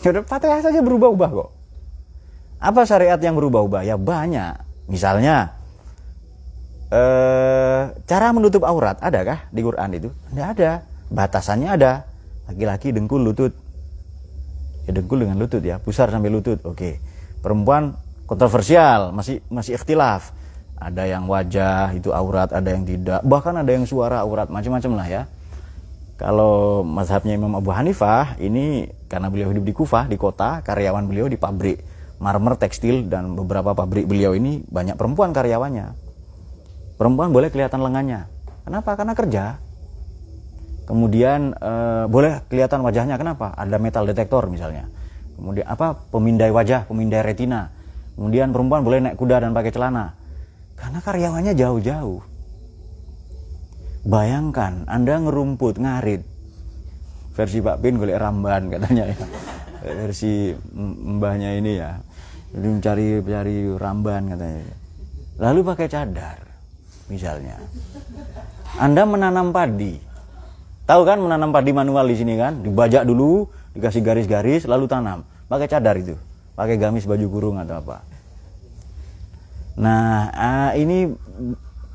Fatihah saja berubah-ubah kok. Apa syariat yang berubah-ubah? Ya banyak. Misalnya cara menutup aurat adakah di Quran itu? Tidak ada. Batasannya ada. Laki-laki dengkul lutut. Ya dengkul dengan lutut ya, pusar sampai lutut. Oke. Perempuan kontroversial, masih ikhtilaf. Ada yang wajah itu aurat, ada yang tidak. Bahkan ada yang suara aurat, macam-macam lah ya. Kalau mazhabnya Imam Abu Hanifah, ini karena beliau hidup di Kufah, di kota, karyawan beliau di pabrik marmer, tekstil, dan beberapa pabrik beliau ini banyak perempuan karyawannya. Perempuan boleh kelihatan lengannya. Kenapa? Karena kerja. Kemudian boleh kelihatan wajahnya. Kenapa? Ada metal detektor misalnya. Kemudian pemindai wajah, pemindai retina. Kemudian perempuan boleh naik kuda dan pakai celana. Karena karyawannya jauh-jauh. Bayangkan Anda ngerumput, ngarit. Versi Pak Pin golek ramban katanya ya. Versi mbahnya ini ya. Jadi mencari ramban katanya. Lalu pakai cadar misalnya. Anda menanam padi. Tahu kan menanam padi manual di sini kan? Dibajak dulu, dikasih garis-garis lalu tanam. Pakai cadar itu. Pakai gamis baju kurung atau apa. Nah, ini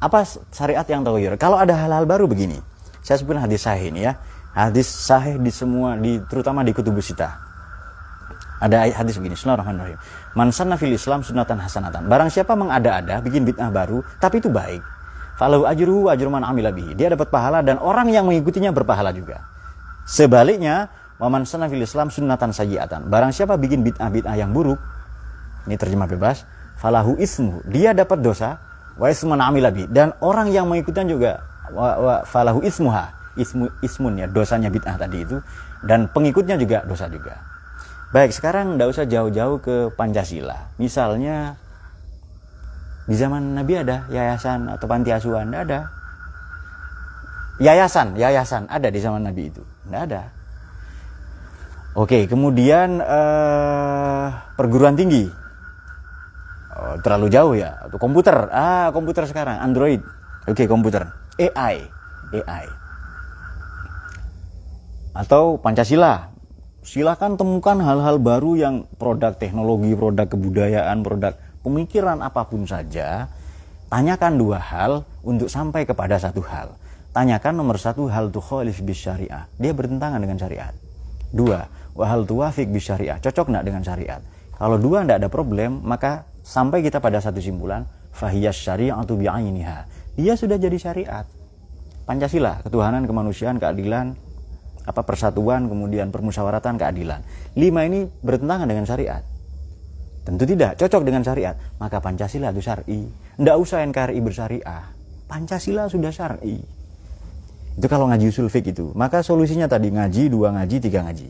apa syariat yang taghayyur? Kalau ada hal-hal baru begini. Saya sebutkan hadis sahih ini ya. Hadis sahih terutama di kutubus sittah. Ada hadis begini, Bismillahirrahmanirrahim. Man sanna fil Islam sunnatan hasanatan. Barang siapa mengada-ada, bikin bid'ah baru, tapi itu baik. Falahu ajruhu wa ajru man amila bihi. Dia dapat pahala dan orang yang mengikutinya berpahala juga. Sebaliknya, wa man sanna fil Islam sunnatan sayyi'atan. Barang siapa bikin bid'ah yang buruk, ini terjemah bebas, falahu ismu. Dia dapat dosa, wa ismu man amila bihi. Dan orang yang mengikutinya juga wa falahu ismuha. Ismun ya, dosanya bid'ah tadi itu, dan pengikutnya juga dosa juga. Baik, sekarang tidak usah jauh-jauh ke Pancasila. Misalnya di zaman Nabi ada yayasan atau panti asuhan? Tidak ada. Yayasan ada di zaman Nabi itu? Tidak ada. Oke, kemudian perguruan tinggi. Terlalu jauh ya. Atau komputer. Komputer sekarang Android. Oke, komputer. AI. Atau Pancasila. Silakan temukan hal-hal baru yang produk teknologi, produk kebudayaan, produk pemikiran apapun saja. Tanyakan 2 hal untuk sampai kepada 1 hal. Tanyakan nomor 1, hal tukhalif bis syariah. Dia bertentangan dengan syariat. 2, wa hal tuwafiq bis syariah. Cocok enggak dengan syariat? Kalau 2 enggak ada problem, maka sampai kita pada satu simpulan, fahiyas syari'atu bi'ainiha. Dia sudah jadi syariat. Pancasila, ketuhanan, kemanusiaan, keadilan, persatuan, kemudian permusyawaratan, keadilan. 5 ini bertentangan dengan syariat. Tentu tidak cocok dengan syariat. Maka Pancasila itu syar'i. Tidak usah NKRI bersyariah. Pancasila sudah syar'i. Itu kalau ngaji usul fiqh itu. Maka solusinya tadi ngaji, 2 ngaji, 3 ngaji.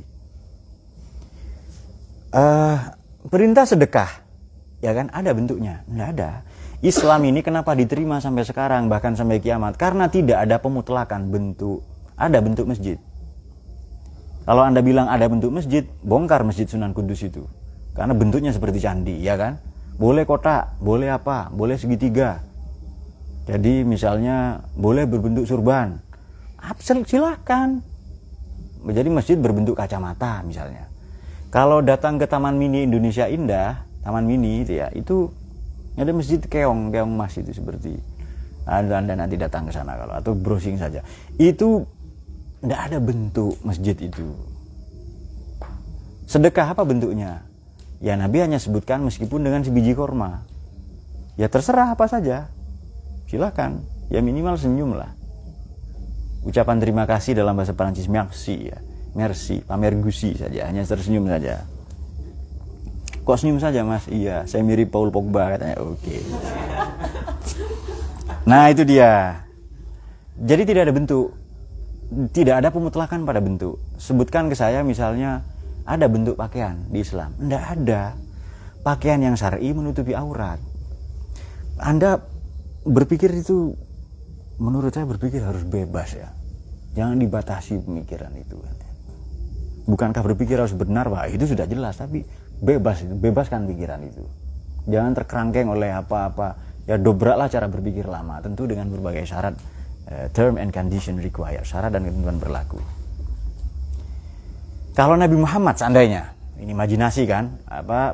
Perintah sedekah, ya kan, ada bentuknya? Tidak ada. Islam ini kenapa diterima sampai sekarang bahkan sampai kiamat? Karena tidak ada pemutlakan bentuk. Ada bentuk masjid. Kalau Anda bilang ada bentuk masjid, bongkar Masjid Sunan Kudus itu. karena bentuknya seperti candi, ya kan? Boleh kotak, boleh apa, boleh segitiga. Jadi misalnya boleh berbentuk surban, silakan. Jadi masjid berbentuk kacamata misalnya. Kalau datang ke Taman Mini Indonesia Indah, Taman Mini itu ya, itu ada masjid keong emas itu seperti. Anda nanti datang ke sana kalau atau browsing saja. Itu tidak ada bentuk masjid itu. Sedekah apa bentuknya? Ya Nabi hanya sebutkan meskipun dengan sebiji korma. Ya terserah apa saja. Silakan. Ya minimal senyum lah. Ucapan terima kasih dalam bahasa Perancis merci ya. Merci, pamer gusi saja, hanya tersenyum saja. Kok senyum saja mas? Iya, saya mirip Paul Pogba katanya. Oke. Nah itu dia. Jadi tidak ada bentuk. Tidak ada pemutlakan pada bentuk. Sebutkan ke saya misalnya ada bentuk pakaian di Islam. Tidak ada. Pakaian yang syar'i menutupi aurat. Anda berpikir itu, menurut saya berpikir harus bebas ya. Jangan dibatasi pemikiran itu. Bukankah berpikir harus benar, Pak? Itu sudah jelas, tapi bebas itu, bebaskan pikiran itu. Jangan terkerangkeng oleh apa-apa. Ya dobraklah cara berpikir lama, tentu dengan berbagai syarat, term and condition required, syarat dan ketentuan berlaku. Kalau Nabi Muhammad seandainya, ini imajinasi kan,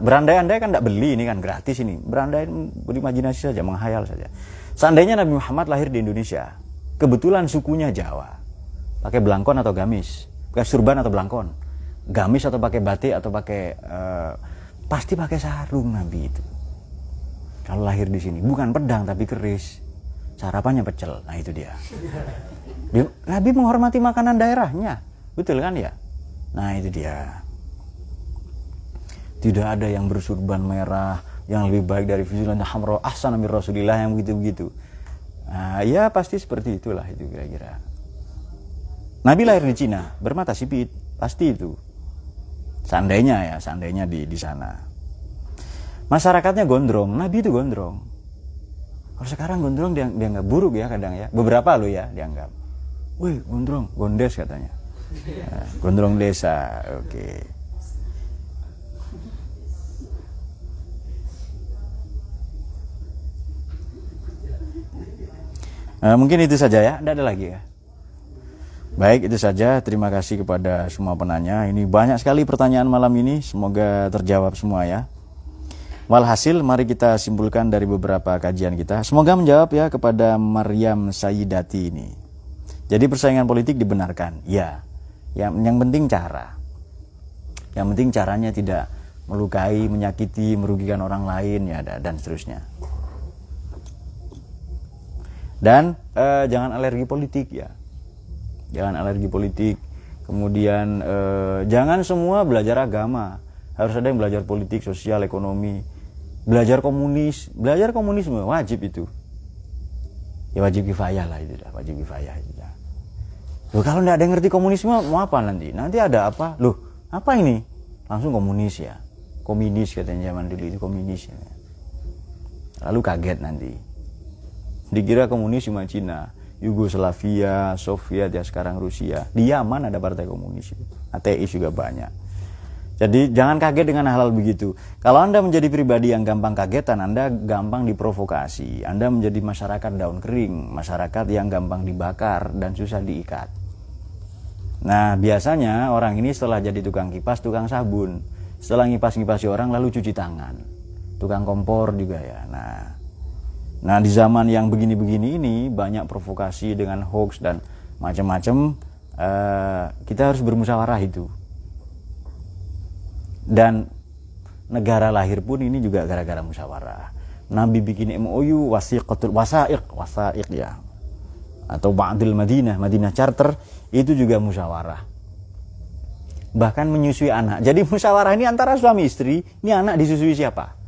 berandai-andai kan tidak beli, ini kan gratis ini. Berandai, berimajinasi saja, menghayal saja. Seandainya Nabi Muhammad lahir di Indonesia, kebetulan sukunya Jawa, pakai belangkon atau gamis, pakai surban atau belangkon, gamis atau pakai batik atau pakai pasti pakai sarung Nabi itu. Kalau lahir di sini, bukan pedang tapi keris, sarapannya pecel. Nah itu dia. Nabi menghormati makanan daerahnya, betul kan ya? Nah itu dia. Tidak ada yang bersurban merah yang lebih baik dari Fusilan Hamro Ahsan Amir Rasulillah yang begitu-begitu. Nah, ya pasti seperti itulah itu kira-kira. Nabi lahir di Cina, bermata sipit, pasti itu. Seandainya di sana. Masyarakatnya gondrong, Nabi itu gondrong. Kalau sekarang gondrong dianggap buruk ya kadang ya. Beberapa loh ya dianggap. Wih gondrong, gondes katanya. Nah, gondrong desa, oke. Mungkin itu saja ya, tidak ada lagi ya. Baik, itu saja. Terima kasih kepada semua penanya. Ini banyak sekali pertanyaan malam ini, semoga terjawab semua ya. Walhasil, mari kita simpulkan dari beberapa kajian kita. Semoga menjawab ya kepada Maryam Sayyidati ini. Jadi persaingan politik dibenarkan, ya. Yang penting cara. Yang penting caranya tidak melukai, menyakiti, merugikan orang lain ya dan seterusnya. Dan jangan alergi politik ya. Jangan alergi politik. Kemudian jangan semua belajar agama. Harus ada yang belajar politik, sosial, ekonomi. Belajar komunisme wajib itu. Ya wajib kifayah lah itu dah, wajib kifayah itu dah. Loh kalau enggak ada yang ngerti komunisme mau apa nanti? Nanti ada apa? Loh, apa ini? Langsung komunis ya. Komunis katanya zaman dulu itu komunis ya. Lalu kaget nanti. Dikira komunis cuma Cina, Yugoslavia, Soviet ya sekarang Rusia. Di Yaman ada partai komunis itu. Ateis juga banyak. Jadi jangan kaget dengan hal-hal begitu. Kalau Anda menjadi pribadi yang gampang kagetan, Anda gampang diprovokasi. Anda menjadi masyarakat daun kering, masyarakat yang gampang dibakar dan susah diikat. Nah biasanya orang ini setelah jadi tukang kipas, tukang sabun. Setelah ngipas-ngipasi orang lalu cuci tangan. Tukang kompor juga ya. Nah di zaman yang begini-begini ini banyak provokasi dengan hoax dan macam-macam. Kita harus bermusyawarah itu. Dan negara lahir pun ini juga gara-gara musyawarah. Nabi bikin MOU wasaiq ya. Atau Ba'dil Madinah Charter itu juga musyawarah. Bahkan menyusui anak. Jadi musyawarah ini antara suami istri, ini anak disusui siapa?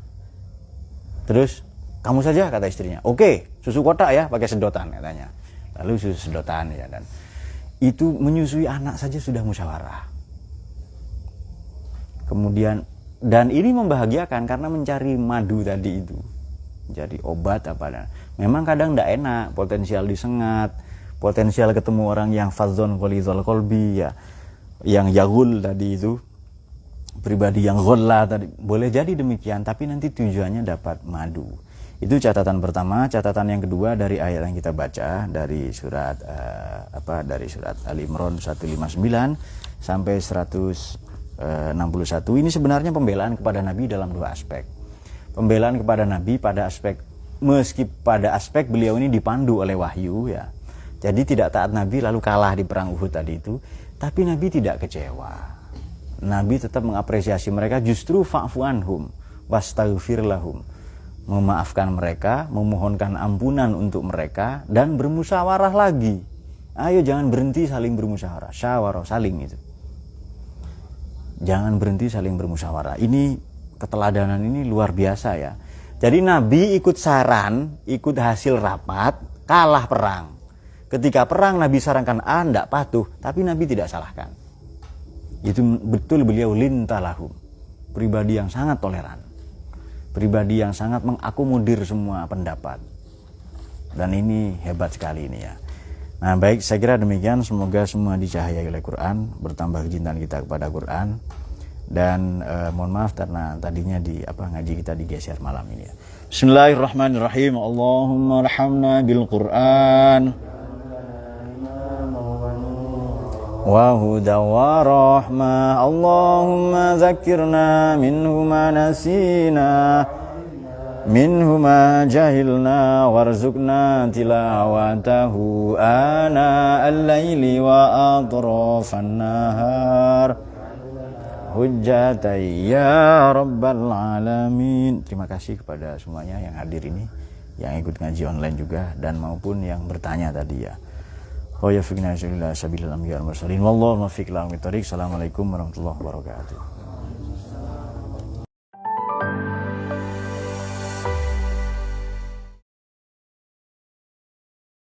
Terus kamu saja kata istrinya. Oke, susu kotak ya, pakai sedotan katanya. Lalu susu sedotan ya dan itu menyusui anak saja sudah musyawarah. Kemudian dan ini membahagiakan karena mencari madu tadi itu jadi obat apa. Memang kadang tidak enak, potensial disengat, potensial ketemu orang yang fadzon qalizal qalbi ya, yang yagul tadi itu. pribadi yang gholla tadi, boleh jadi demikian, tapi nanti tujuannya dapat madu. Itu catatan pertama. Catatan yang kedua dari ayat yang kita baca dari surat dari surat Ali Imran 159 sampai 161. Ini sebenarnya pembelaan kepada Nabi dalam dua aspek. Pembelaan kepada Nabi pada aspek, meski pada aspek beliau ini dipandu oleh wahyu ya. Jadi tidak taat Nabi lalu kalah di perang Uhud tadi itu, tapi Nabi tidak kecewa. Nabi tetap mengapresiasi mereka, justru fa'fu anhum wastaghfir lahum, memaafkan mereka, memohonkan ampunan untuk mereka, dan bermusyawarah lagi. Ayo jangan berhenti saling bermusyawarah, syawarah saling itu. Jangan berhenti saling bermusyawarah. Ini keteladanan ini luar biasa ya. Jadi Nabi ikut saran, ikut hasil rapat, kalah perang. Ketika perang Nabi sarankan A, tidak patuh, tapi Nabi tidak salahkan. Itu betul beliau lintalahum, pribadi yang sangat toleran, pribadi yang sangat mengakomodir semua pendapat, dan ini hebat sekali ini ya. Nah baik, saya kira demikian. Semoga semua dicahayai oleh Quran, bertambah kecintaan kita kepada Quran, dan mohon maaf karena tadinya ngaji kita digeser malam ini ya. Bismillahirrahmanirrahim. Allahumma arhamna bil Quran wa huda wa rahmah. Allahumma zakirna minhu ma nasina, minhu ma jahilna, warzuqna tilawatahu ana al-laili wa atrafan nahar hujjatai ya rabbal alamin. Terima kasih kepada semuanya yang hadir ini, yang ikut ngaji online juga, dan maupun yang bertanya tadi ya. Wa yafiqna ila sabilil anbiya wal mursalin wallahu muwaffiq ila aqwamit thoriq. Assalamualaikum warahmatullahi wabarakatuh.